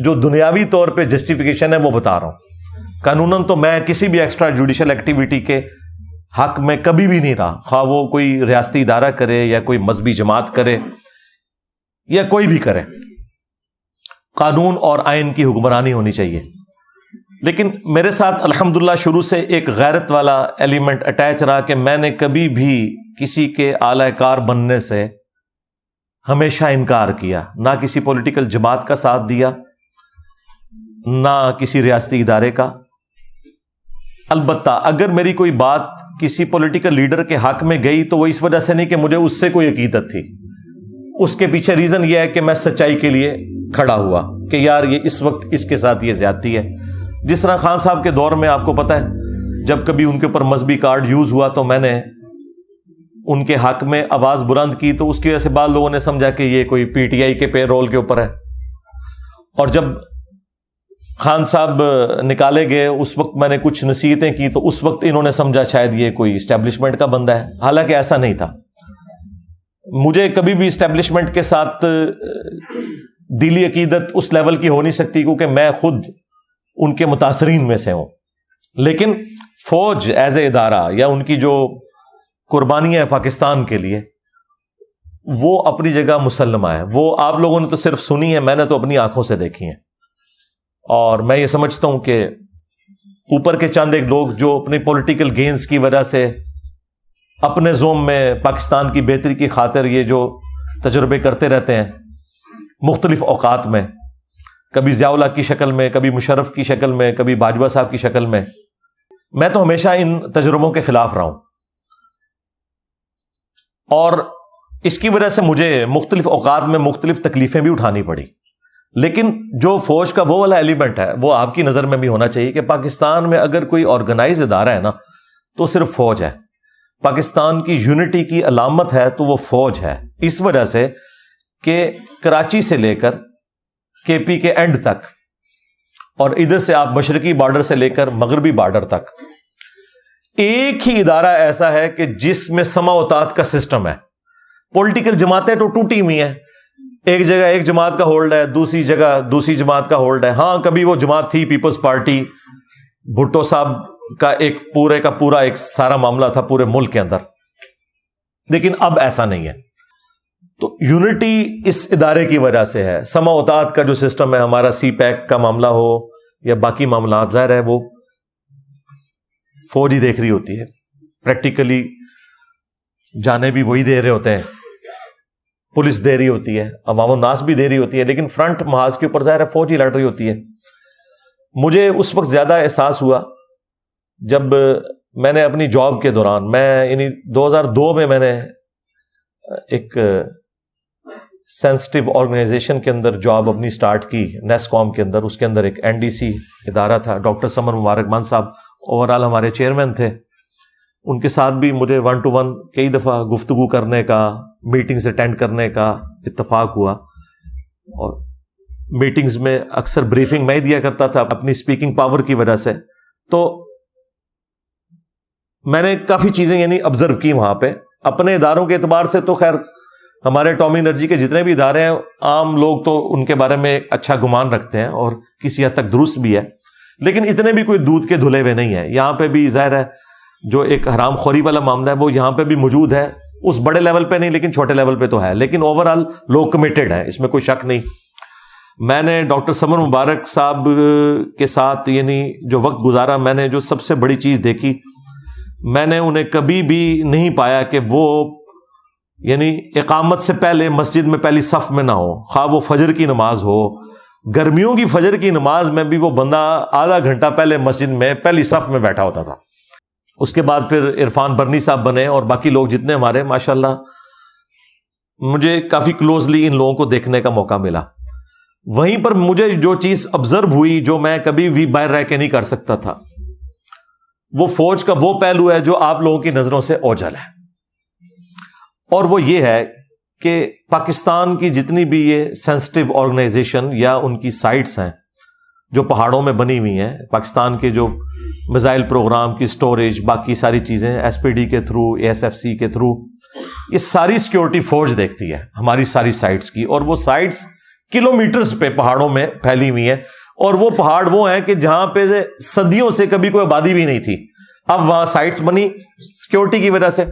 جو دنیاوی طور پہ جسٹیفیکیشن ہے وہ بتا رہا ہوں. قانوناً تو میں کسی بھی ایکسٹرا جوڈیشل ایکٹیویٹی کے حق میں کبھی بھی نہیں رہا، خواہ وہ کوئی ریاستی ادارہ کرے یا کوئی مذہبی جماعت کرے یا کوئی بھی کرے. قانون اور آئین کی حکمرانی ہونی چاہیے. لیکن میرے ساتھ الحمدللہ شروع سے ایک غیرت والا ایلیمنٹ اٹیچ رہا کہ میں نے کبھی بھی کسی کے اعلی کار بننے سے ہمیشہ انکار کیا، نہ کسی پولیٹیکل جماعت کا ساتھ دیا، نہ کسی ریاستی ادارے کا. البتہ اگر میری کوئی بات کسی پولیٹیکل لیڈر کے حق میں گئی تو وہ اس وجہ سے نہیں کہ مجھے اس سے کوئی عقیدت تھی، اس کے پیچھے ریزن یہ ہے کہ میں سچائی کے لیے کھڑا ہوا کہ یار یہ اس وقت اس کے ساتھ یہ زیادتی ہے. جس طرح خان صاحب کے دور میں آپ کو پتہ ہے جب کبھی ان کے اوپر مذہبی کارڈ یوز ہوا تو میں نے ان کے حق میں آواز بلند کی، تو اس کی وجہ سے بعض لوگوں نے سمجھا کہ یہ کوئی پی ٹی آئی کے پے رول کے اوپر ہے. اور جب خان صاحب نکالے گئے اس وقت میں نے کچھ نصیحتیں کی تو اس وقت انہوں نے سمجھا شاید یہ کوئی اسٹیبلشمنٹ کا بندہ ہے، حالانکہ ایسا نہیں تھا. مجھے کبھی بھی اسٹیبلشمنٹ کے ساتھ دلی عقیدت اس لیول کی ہو نہیں سکتی کیونکہ میں خود ان کے متاثرین میں سے ہوں. لیکن فوج ایز اے ادارہ یا ان کی جو قربانیاں ہیں پاکستان کے لیے وہ اپنی جگہ مسلمہ ہے. وہ آپ لوگوں نے تو صرف سنی ہے، میں نے تو اپنی آنکھوں سے دیکھی ہیں. اور میں یہ سمجھتا ہوں کہ اوپر کے چند ایک لوگ جو اپنی پولیٹیکل گینز کی وجہ سے اپنے زوم میں پاکستان کی بہتری کی خاطر یہ جو تجربے کرتے رہتے ہیں مختلف اوقات میں، کبھی ضیاء الحق کی شکل میں، کبھی مشرف کی شکل میں، کبھی باجوہ صاحب کی شکل میں تو ہمیشہ ان تجربوں کے خلاف رہا ہوں. اور اس کی وجہ سے مجھے مختلف اوقات میں مختلف تکلیفیں بھی اٹھانی پڑی. لیکن جو فوج کا وہ والا ایلیمنٹ ہے وہ آپ کی نظر میں بھی ہونا چاہیے کہ پاکستان میں اگر کوئی آرگنائز ادارہ ہے نا تو صرف فوج ہے. پاکستان کی یونٹی کی علامت ہے تو وہ فوج ہے، اس وجہ سے کہ کراچی سے لے کر کے پی کے اینڈ تک اور ادھر سے آپ مشرقی بارڈر سے لے کر مغربی بارڈر تک ایک ہی ادارہ ایسا ہے کہ جس میں سماوتات کا سسٹم ہے. پولیٹیکل جماعتیں تو ٹوٹی ہوئی ہیں، ایک جگہ ایک جماعت کا ہولڈ ہے، دوسری جگہ دوسری جماعت کا ہولڈ ہے. ہاں کبھی وہ جماعت تھی پیپلز پارٹی، بھٹو صاحب کا ایک پورے کا پورا ایک سارا معاملہ تھا پورے ملک کے اندر، لیکن اب ایسا نہیں ہے. تو یونٹی اس ادارے کی وجہ سے ہے. سماوتات کا جو سسٹم ہے ہمارا، سی پیک کا معاملہ ہو یا باقی معاملات، ظاہر ہے وہ فوج ہی دیکھ رہی ہوتی ہے. پریکٹیکلی جانے بھی وہی دے رہے ہوتے ہیں، پولیس دے رہی ہوتی ہے، عوام الناس بھی دے رہی ہوتی ہے، لیکن فرنٹ محاذ کے اوپر ظاہر ہے فوج ہی لڑ رہی ہوتی ہے. مجھے اس وقت زیادہ احساس ہوا جب میں نے اپنی جاب کے دوران، میں یعنی 2002 میں نے ایک سینسٹیو آرگنائزیشن کے اندر جاب اپنی سٹارٹ کی، نیس کام کے اندر. اس کے اندر ایک این ڈی سی ادارہ تھا، ڈاکٹر سمر مبارک مان صاحب اوور آل ہمارے چیئرمین تھے. ان کے ساتھ بھی مجھے 1 to 1 کئی دفعہ گفتگو کرنے کا، میٹنگز اٹینڈ کرنے کا اتفاق ہوا. اور میٹنگز میں اکثر بریفنگ میں ہی دیا کرتا تھا اپنی اسپیکنگ پاور کی وجہ سے. تو میں نے کافی چیزیں یعنی آبزرو کی وہاں پہ. اپنے اداروں کے اعتبار سے تو خیر ہمارے اٹامی انرجی کے جتنے بھی ادارے ہیں عام لوگ تو ان کے بارے میں اچھا گمان رکھتے ہیں اور کسی حد تک درست بھی ہے، لیکن اتنے بھی کوئی دودھ کے دھلے ہوئے نہیں ہیں. یہاں پہ بھی ظاہر ہے جو ایک حرام خوری والا معاملہ ہے وہ یہاں پہ بھی موجود ہے، اس بڑے لیول پہ نہیں لیکن چھوٹے لیول پہ تو ہے. لیکن اوور آل لوگ کمیٹڈ ہیں، اس میں کوئی شک نہیں. میں نے ڈاکٹر سمر مبارک صاحب کے ساتھ یعنی جو وقت گزارا، میں نے جو سب سے بڑی چیز دیکھی، میں نے انہیں کبھی بھی نہیں پایا کہ وہ یعنی اقامت سے پہلے مسجد میں پہلی صف میں نہ ہو، خواہ وہ فجر کی نماز ہو، گرمیوں کی فجر کی نماز میں بھی وہ بندہ آدھا گھنٹہ پہلے مسجد میں پہلی صف میں بیٹھا ہوتا تھا۔ اس کے بعد پھر عرفان برنی صاحب بنے اور باقی لوگ جتنے ہمارے، ماشاءاللہ مجھے کافی کلوزلی ان لوگوں کو دیکھنے کا موقع ملا۔ وہیں پر مجھے جو چیز آبزرو ہوئی، جو میں کبھی بھی باہر رہ کے نہیں کر سکتا تھا، وہ فوج کا وہ پہلو ہے جو آپ لوگوں کی نظروں سے اوجھل ہے، اور وہ یہ ہے کہ پاکستان کی جتنی بھی یہ سینسٹیو آرگنائزیشن یا ان کی سائٹس ہیں جو پہاڑوں میں بنی ہوئی ہیں، پاکستان کے جو میزائل پروگرام کی سٹوریج، باقی ساری چیزیں ایس پی ڈی کے through, A S F C کے تھرو، یہ ساری سیکیورٹی فوج دیکھتی ہے ہماری ساری سائٹس کی، اور وہ سائٹس کلومیٹرز پہ پہاڑوں میں پھیلی ہوئی ہیں، اور وہ پہاڑ وہ ہیں کہ جہاں پہ صدیوں سے کبھی کوئی آبادی بھی نہیں تھی، اب وہاں سائٹس بنی سیکیورٹی کی وجہ سے۔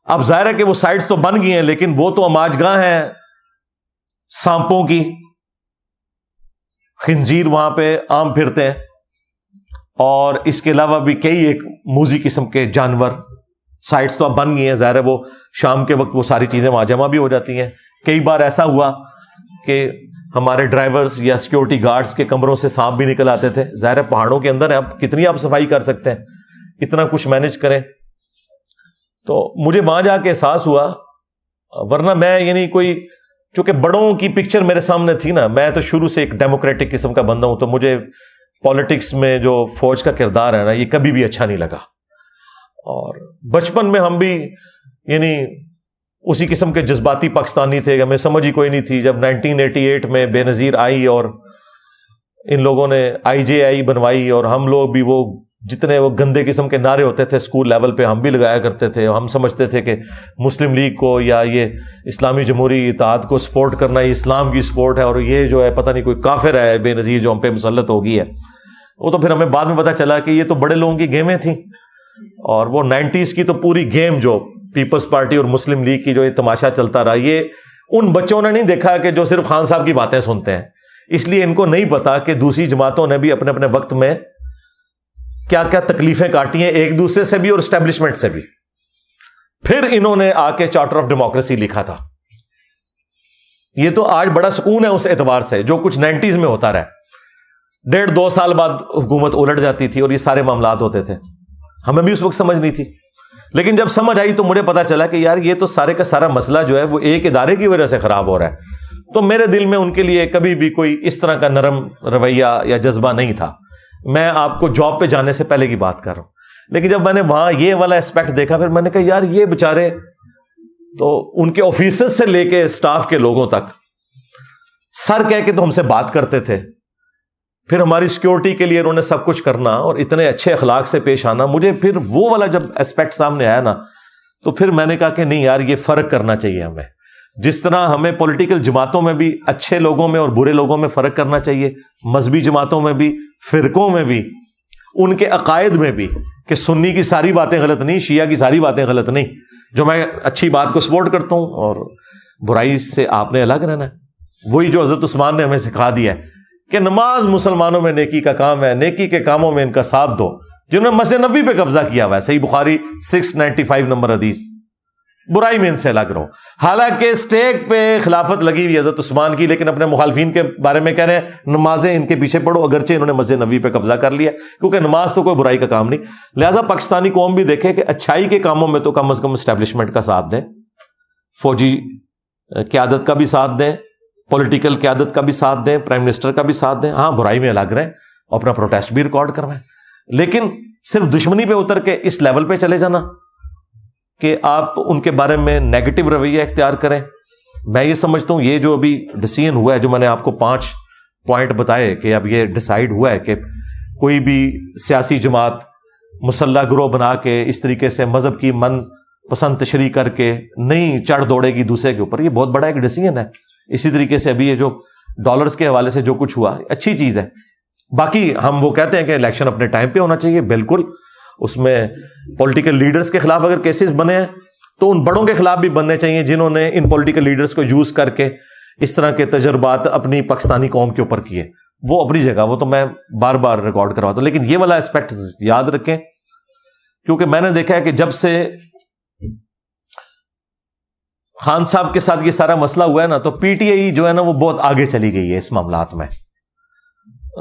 اب ظاہر ہے کہ وہ سائٹس تو بن گئی ہیں، لیکن وہ تو اماج گاہ ہیں سانپوں کی، خنزیر وہاں پہ عام پھرتے ہیں، اور اس کے علاوہ بھی کئی ایک موذی قسم کے جانور۔ سائٹس تو اب بن گئی ہیں، ظاہر ہے وہ شام کے وقت وہ ساری چیزیں وہاں جمع بھی ہو جاتی ہیں۔ کئی بار ایسا ہوا کہ ہمارے ڈرائیورز یا سیکیورٹی گارڈز کے کمروں سے سانپ بھی نکل آتے تھے، ظاہر ہے پہاڑوں کے اندر ہے، اب کتنی آپ صفائی کر سکتے ہیں، اتنا کچھ مینج کریں۔ تو مجھے وہاں جا کے احساس ہوا، ورنہ میں یعنی کوئی، چونکہ بڑوں کی پکچر میرے سامنے تھی نا، میں تو شروع سے ایک ڈیموکریٹک قسم کا بندہ ہوں، تو مجھے پالیٹکس میں جو فوج کا کردار ہے نا، یہ کبھی بھی اچھا نہیں لگا۔ اور بچپن میں ہم بھی یعنی اسی قسم کے جذباتی پاکستانی تھے، ہمیں سمجھ ہی کوئی نہیں تھی۔ جب 1988 میں بے نظیر آئی اور ان لوگوں نے IJI بنوائی، اور ہم لوگ بھی وہ جتنے وہ گندے قسم کے نعرے ہوتے تھے اسکول لیول پہ ہم بھی لگایا کرتے تھے، ہم سمجھتے تھے کہ مسلم لیگ کو یا یہ اسلامی جمہوری اتحاد کو سپورٹ کرنا یہ اسلام کی سپورٹ ہے، اور یہ جو ہے پتہ نہیں کوئی کافر ہے بے نظیر جو ہم پہ مسلط ہو گئی ہے۔ وہ تو پھر ہمیں بعد میں پتہ چلا کہ یہ تو بڑے لوگوں کی گیمیں تھیں، اور وہ 90s کی تو پوری گیم جو پیپلز پارٹی اور مسلم لیگ کی جو یہ تماشا چلتا رہا، یہ ان بچوں نے نہیں دیکھا کہ جو صرف خان صاحب کی باتیں سنتے ہیں، اس لیے ان کو نہیں پتا کہ دوسری جماعتوں نے بھی اپنے اپنے وقت میں کیا کیا تکلیفیں کاٹی ہیں، ایک دوسرے سے بھی اور اسٹیبلشمنٹ سے بھی۔ پھر انہوں نے آ کے چارٹر آف ڈیموکریسی لکھا تھا۔ یہ تو آج بڑا سکون ہے اس اعتبار سے، جو کچھ 90s میں ہوتا رہا، 1.5-2 سال بعد حکومت الٹ جاتی تھی اور یہ سارے معاملات ہوتے تھے، ہمیں بھی اس وقت سمجھ نہیں تھی، لیکن جب سمجھ آئی تو مجھے پتا چلا کہ یار یہ تو سارے کا سارا مسئلہ جو ہے وہ ایک ادارے کی وجہ سے خراب ہو رہا ہے۔ تو میرے دل میں ان کے لیے کبھی بھی کوئی اس طرح کا نرم رویہ یا جذبہ نہیں تھا۔ میں آپ کو جاب پہ جانے سے پہلے کی بات کر رہا ہوں، لیکن جب میں نے وہاں یہ والا اسپیکٹ دیکھا، پھر میں نے کہا یار یہ بےچارے تو ان کے آفیسز سے لے کے اسٹاف کے لوگوں تک سر کہہ کے تو ہم سے بات کرتے تھے، پھر ہماری سیکیورٹی کے لیے انہوں نے سب کچھ کرنا اور اتنے اچھے اخلاق سے پیش آنا۔ مجھے پھر وہ والا جب اسپیکٹ سامنے آیا نا، تو پھر میں نے کہا کہ نہیں یار یہ فرق کرنا چاہیے ہمیں، جس طرح ہمیں پولیٹیکل جماعتوں میں بھی اچھے لوگوں میں اور برے لوگوں میں فرق کرنا چاہیے، مذہبی جماعتوں میں بھی، فرقوں میں بھی، ان کے عقائد میں بھی، کہ سنی کی ساری باتیں غلط نہیں، شیعہ کی ساری باتیں غلط نہیں، جو میں اچھی بات کو سپورٹ کرتا ہوں، اور برائی سے آپ نے الگ رہنا ہے۔ وہی جو حضرت عثمان نے ہمیں سکھا دیا ہے کہ نماز مسلمانوں میں نیکی کا کام ہے، نیکی کے کاموں میں ان کا ساتھ دو، جنہوں نے مسجد نبوی پہ قبضہ کیا ہوا ہے، صحیح بخاری 695 نمبر حدیث، برائی میں ان سے الگ رہو۔ حالانکہ اسٹیک پہ خلافت لگی ہوئی حضرت عثمان کی، لیکن اپنے مخالفین کے بارے میں کہہ رہے ہیں نمازیں ان کے پیچھے پڑھو، اگرچہ انہوں نے مسجد نبوی پہ قبضہ کر لیا، کیونکہ نماز تو کوئی برائی کا کام نہیں۔ لہٰذا پاکستانی قوم بھی دیکھے کہ اچھائی کے کاموں میں تو کم از کم اسٹیبلشمنٹ کا ساتھ دیں، فوجی قیادت کا بھی ساتھ دیں، پولیٹیکل قیادت کا بھی ساتھ دیں، پرائم منسٹر کا بھی ساتھ دیں، ہاں برائی میں الگ رہیں، اور اپنا پروٹیسٹ بھی ریکارڈ کروائیں، لیکن صرف دشمنی پہ اتر کے اس لیول پہ چلے جانا کہ آپ ان کے بارے میں نیگیٹو رویہ اختیار کریں۔ میں یہ سمجھتا ہوں یہ جو ابھی ڈیسیژن ہوا ہے، جو میں نے آپ کو 5 پوائنٹ بتائے کہ اب یہ ڈیسائیڈ ہوا ہے کہ کوئی بھی سیاسی جماعت مسلح گروہ بنا کے اس طریقے سے مذہب کی من پسند تشریح کر کے نہیں چڑھ دوڑے گی دوسرے کے اوپر، یہ بہت بڑا ایک ڈیسیژن ہے۔ اسی طریقے سے ابھی یہ جو ڈالرز کے حوالے سے جو کچھ ہوا اچھی چیز ہے۔ باقی ہم وہ کہتے ہیں کہ الیکشن اپنے ٹائم پہ ہونا چاہیے، بالکل، اس میں پولیٹیکل لیڈرز کے خلاف اگر کیسز بنے ہیں تو ان بڑوں کے خلاف بھی بننے چاہیے جنہوں نے ان پولیٹیکل لیڈرز کو یوز کر کے اس طرح کے تجربات اپنی پاکستانی قوم کے اوپر کیے، وہ اپنی جگہ، وہ تو میں بار بار ریکارڈ کرواتا ہوں، لیکن یہ والا اسپیکٹ یاد رکھیں، کیونکہ میں نے دیکھا ہے کہ جب سے خان صاحب کے ساتھ یہ سارا مسئلہ ہوا ہے نا، تو پی ٹی آئی جو ہے نا وہ بہت آگے چلی گئی ہے اس معاملات میں.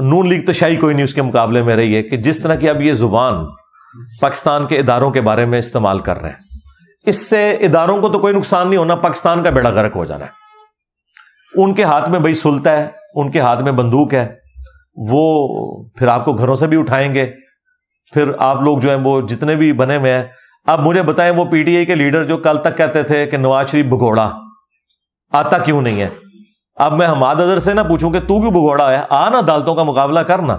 نون لیگ تو شاہی کوئی نہیں اس کے مقابلے میں رہی ہے کہ جس طرح کی اب یہ زبان پاکستان کے اداروں کے بارے میں استعمال کر رہے ہیں، اس سے اداروں کو تو کوئی نقصان نہیں ہونا، پاکستان کا بیڑا غرق ہو جانا ہے. ان کے ہاتھ میں بھائی سلطہ ہے، ان کے ہاتھ میں بندوق ہے، وہ پھر آپ کو گھروں سے بھی اٹھائیں گے. پھر آپ لوگ جو ہیں وہ جتنے بھی بنے ہوئے ہیں، اب مجھے بتائیں وہ پی ٹی آئی کے لیڈر جو کل تک کہتے تھے کہ نواز شریف بھگوڑا آتا کیوں نہیں ہے، اب میں حماد اظہر سے نہ پوچھوں کہ تو کیوں بھگوڑا ہے، آ نا عدالتوں کا مقابلہ کرنا.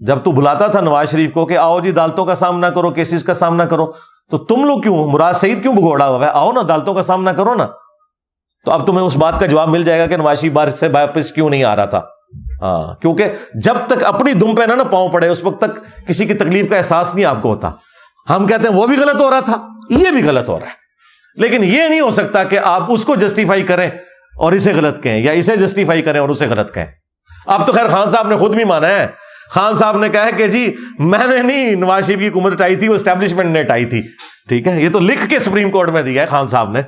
جب تو بلاتا تھا نواز شریف کو کہ آؤ جی عدالتوں کا سامنا کرو، کیسز کا سامنا کرو، تو تم لوگ کیوں، مراد سعید کیوں بھگوڑا ہوا ہے، آؤ نا عدالتوں کا سامنا کرو نا. تو اب تمہیں اس بات کا جواب مل جائے گا کہ نواز شریف بار سے واپس کیوں نہیں آ رہا تھا. ہاں، کیونکہ جب تک اپنی دم پہ نہ پاؤں پڑے اس وقت تک کسی کی تکلیف کا احساس نہیں آپ کو ہوتا. ہم کہتے ہیں وہ بھی غلط ہو رہا تھا، یہ بھی غلط ہو رہا ہے، لیکن یہ نہیں ہو سکتا کہ آپ اس کو جسٹیفائی کریں اور اسے غلط کہیں، یا اسے جسٹیفائی کریں اور اسے غلط کہیں. اب تو خیر خان صاحب نے خود بھی مانا ہے، خان صاحب نے کہا کہ جی میں نے نہیں نواز شریف کی حکومت ہٹائی تھی، وہ اسٹیبلشمنٹ نے ہٹائی تھی. ٹھیک ہے، یہ تو لکھ کے سپریم کورٹ میں دیا ہے خان صاحب نے.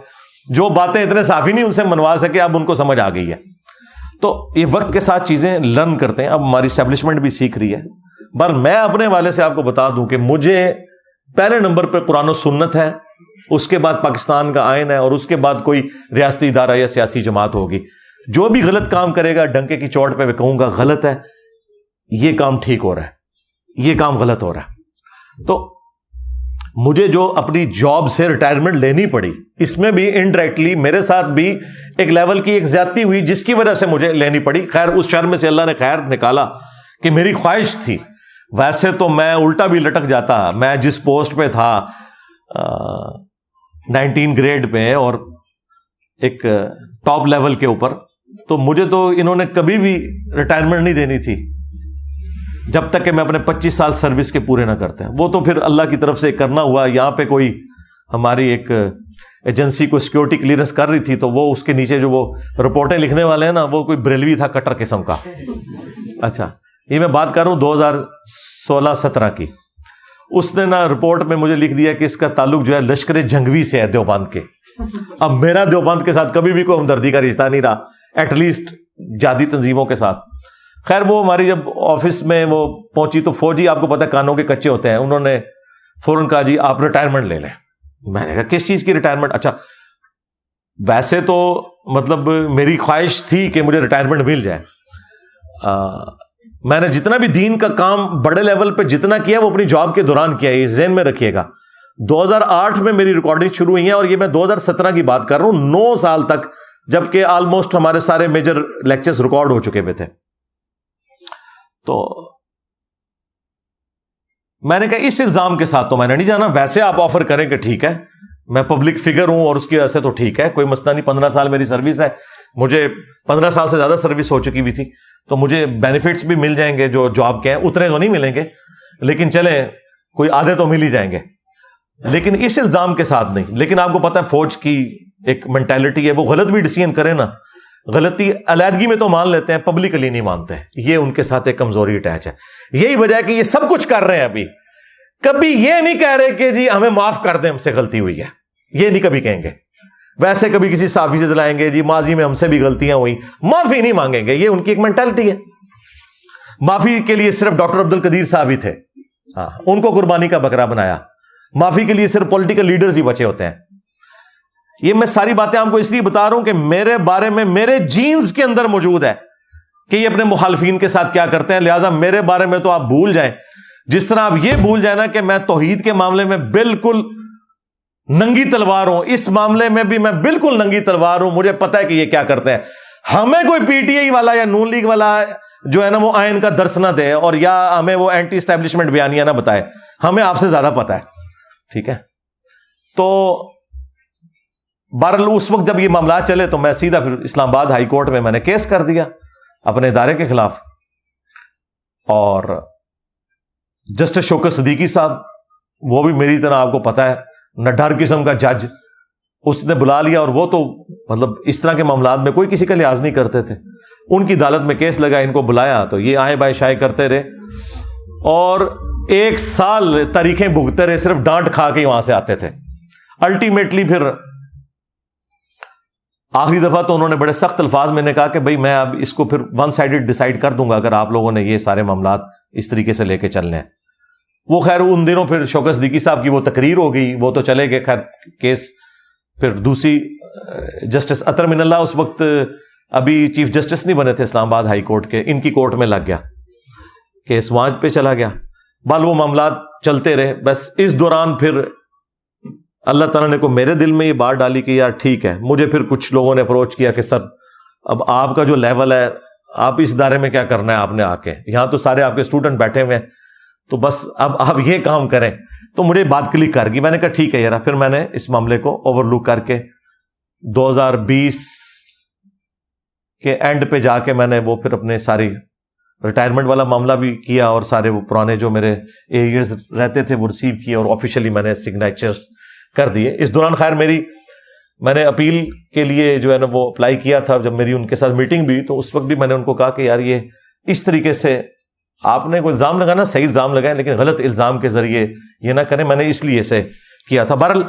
جو باتیں اتنے صافی نہیں ان سے منوا سکے، اب ان کو سمجھ آ گئی ہے. تو یہ وقت کے ساتھ چیزیں لرن کرتے ہیں، اب ہماری اسٹیبلشمنٹ بھی سیکھ رہی ہے. پر میں اپنے حوالے سے آپ کو بتا دوں کہ مجھے پہلے نمبر پہ قرآن و سنت ہے، اس کے بعد پاکستان کا آئین ہے، اور اس کے بعد کوئی ریاستی ادارہ یا سیاسی جماعت ہوگی. جو بھی غلط کام کرے گا ڈنکے کی چوٹ پہ میں کہوں گا غلط ہے، یہ کام ٹھیک ہو رہا ہے، یہ کام غلط ہو رہا ہے. تو مجھے جو اپنی جاب سے ریٹائرمنٹ لینی پڑی، اس میں بھی انڈائریکٹلی میرے ساتھ بھی ایک لیول کی ایک زیادتی ہوئی جس کی وجہ سے مجھے لینی پڑی. خیر اس شر میں سے اللہ نے خیر نکالا کہ میری خواہش تھی، ویسے تو میں الٹا بھی لٹک جاتا. میں جس پوسٹ پہ تھا 19 گریڈ پہ اور ایک ٹاپ لیول کے اوپر، تو مجھے تو انہوں نے کبھی بھی ریٹائرمنٹ نہیں دینی تھی جب تک کہ میں اپنے 25 سال سروس کے پورے نہ کرتے ہیں. وہ تو پھر اللہ کی طرف سے کرنا ہوا. یہاں پہ کوئی ہماری ایک ایجنسی کو سیکورٹی کلیئرنس کر رہی تھی، تو وہ اس کے نیچے جو وہ رپورٹیں لکھنے والے ہیں نا، وہ کوئی بریلوی تھا کٹر قسم کا. اچھا، یہ میں بات کر رہا ہوں 2016-17 کی. اس نے نا رپورٹ میں مجھے لکھ دیا کہ اس کا تعلق جو ہے لشکر جنگوی سے ہے، دیوبند کے. اب میرا دیوبند کے ساتھ کبھی بھی کوئی ہمدردی کا رشتہ نہیں رہا، ایٹ لیسٹ جہادی تنظیموں کے ساتھ. خیر وہ ہماری جب آفس میں وہ پہنچی تو فوجی آپ کو پتہ کانوں کے کچے ہوتے ہیں، انہوں نے فوراً کہا جی آپ ریٹائرمنٹ لے لیں. میں نے کہا کس چیز کی ریٹائرمنٹ؟ اچھا ویسے تو مطلب میری خواہش تھی کہ مجھے ریٹائرمنٹ مل جائے. میں نے جتنا بھی دین کا کام بڑے لیول پہ جتنا کیا وہ اپنی جاب کے دوران کیا، یہ ذہن میں رکھیے گا. 2008 میں میری ریکارڈنگ شروع ہوئی ہیں اور یہ میں 2017 کی بات کر رہا ہوں، 9 سال تک، جبکہ آلموسٹ ہمارے سارے میجر لیکچرز ریکارڈ ہو چکے ہوئے تھے. تو میں نے کہا اس الزام کے ساتھ تو میں نے نہیں جانا. ویسے آپ آفر کریں کہ ٹھیک ہے میں پبلک فگر ہوں اور اس کی وجہ سے تو ٹھیک ہے، کوئی مسئلہ نہیں. 15 سال میری سروس ہے، مجھے 15 سال سے زیادہ سروس ہو چکی ہوئی تھی، تو مجھے بینیفٹس بھی مل جائیں گے جو جاب کے ہیں. اتنے تو نہیں ملیں گے لیکن چلیں کوئی آدھے تو مل ہی جائیں گے، لیکن اس الزام کے ساتھ نہیں. لیکن آپ کو پتا ہے فوج کی ایک مینٹالٹی ہے، وہ غلط بھی ڈیسیژن کرے نا، غلطی علیحدگی میں تو مان لیتے ہیں، پبلکلی نہیں مانتے. یہ ان کے ساتھ ایک کمزوری اٹیچ ہے. یہی وجہ ہے کہ یہ سب کچھ کر رہے ہیں، ابھی کبھی یہ نہیں کہہ رہے کہ جی ہمیں معاف کر دیں، ہم سے غلطی ہوئی ہے، یہ نہیں کبھی کہیں گے. ویسے کبھی کسی صحافی سے دلائیں گے جی ماضی میں ہم سے بھی غلطیاں ہوئی، معافی نہیں مانگیں گے. یہ ان کی ایک مینٹالٹی ہے. معافی کے لیے صرف ڈاکٹر عبد القدیر صاحب ہی تھے، ہاں ان کو قربانی کا بکرا بنایا. معافی کے لیے صرف پولیٹیکل لیڈرز ہی بچے ہوتے ہیں. یہ میں ساری باتیں آپ کو اس لیے بتا رہا ہوں کہ میرے بارے میں میرے جینز کے اندر موجود ہے کہ یہ اپنے مخالفین کے ساتھ کیا کرتے ہیں. لہٰذا میرے بارے میں تو آپ بھول جائیں، جس طرح آپ یہ بھول جائیں نا کہ میں توحید کے معاملے میں بالکل ننگی تلوار ہوں، اس معاملے میں بھی میں بالکل ننگی تلوار ہوں. مجھے پتا ہے کہ یہ کیا کرتے ہیں. ہمیں کوئی پی ٹی آئی والا یا نون لیگ والا جو ہے نا وہ آئین کا درس نہ دے اور یا ہمیں وہ اینٹی اسٹیبلشمنٹ بیانیہ نہ بتائے، ہمیں آپ سے زیادہ پتا ہے. ٹھیک ہے، تو بہرحال اس وقت جب یہ معاملات چلے تو میں سیدھا پھر اسلام آباد ہائی کورٹ میں نے کیس کر دیا اپنے ادارے کے خلاف. اور جسٹس شوکت صدیقی صاحب، وہ بھی میری طرح آپ کو پتا ہے نڈر قسم کا جج، اس نے بلا لیا. اور وہ تو مطلب اس طرح کے معاملات میں کوئی کسی کا لحاظ نہیں کرتے تھے. ان کی عدالت میں کیس لگا، ان کو بلایا تو یہ آئے بائیں شائع کرتے رہے اور 1 سال تاریخیں بھگتے رہے، صرف ڈانٹ کھا کے وہاں سے آتے تھے. الٹیمیٹلی پھر آخری دفعہ تو انہوں نے بڑے سخت الفاظ میں نے کہا کہ بھائی میں اب اس کو پھر ون سائیڈڈ ڈیسائیڈ کر دوں گا اگر آپ لوگوں نے یہ سارے معاملات اس طریقے سے لے کے چلنے ہیں. وہ خیر ان دنوں پھر شوکت صدیقی صاحب کی وہ تقریر ہو گئی, وہ تو چلے گئے خیر کیس. پھر دوسری جسٹس اطہر من اللہ اس وقت ابھی چیف جسٹس نہیں بنے تھے اسلام آباد ہائی کورٹ کے, ان کی کورٹ میں لگ گیا, کیس وہاں پہ چلا گیا. بال وہ معاملات چلتے رہے. بس اس دوران پھر اللہ تعالیٰ نے کو میرے دل میں یہ بات ڈالی کہ یار ٹھیک ہے. مجھے پھر کچھ لوگوں نے اپروچ کیا کہ سر اب آپ کا جو لیول ہے, آپ اس ادارے میں کیا کرنا ہے, آپ نے آ کے یہاں تو سارے آپ کے اسٹوڈنٹ بیٹھے ہوئے ہیں, تو بس اب آپ یہ کام کریں. تو مجھے بات کلک کر گئی. میں نے کہا ٹھیک ہے یار. پھر میں نے اس معاملے کو اوور لک کر کے 2020 کے اینڈ پہ جا کے میں نے وہ پھر اپنے ساری ریٹائرمنٹ والا معاملہ بھی کیا, اور سارے وہ پرانے جو میرے ایریئرز رہتے تھے وہ ریسیو کیے, اور آفیشیلی میں نے سگنیچر کر دیے. اس دوران خیر میں نے اپیل کے لیے جو ہے نا وہ اپلائی کیا تھا. جب میری ان کے ساتھ میٹنگ بھی, تو اس وقت بھی میں نے ان کو کہا کہ یار یہ اس طریقے سے آپ نے کوئی الزام لگانا, صحیح الزام لگائیں, لیکن غلط الزام کے ذریعے یہ نہ کریں. میں نے اس لیے سے کیا تھا. بہرحال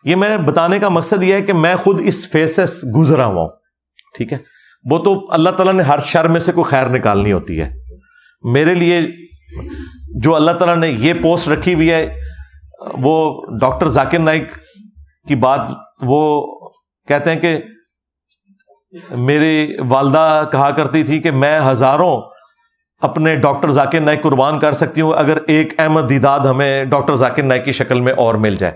یہ میں بتانے کا مقصد یہ ہے کہ میں خود اس فیز سے گزرا ہوا ہوں. ٹھیک ہے, وہ تو اللہ تعالیٰ نے ہر شر میں سے کوئی خیر نکالنی ہوتی ہے. میرے لیے جو اللہ تعالیٰ نے یہ پوسٹ رکھی ہوئی ہے, وہ ڈاکٹر ذاکر نائک کی بات وہ کہتے ہیں کہ میری والدہ کہا کرتی تھی کہ میں ہزاروں اپنے ڈاکٹر ذاکر نائک قربان کر سکتی ہوں اگر ایک احمد دیداد ہمیں ڈاکٹر ذاکر نائک کی شکل میں اور مل جائے.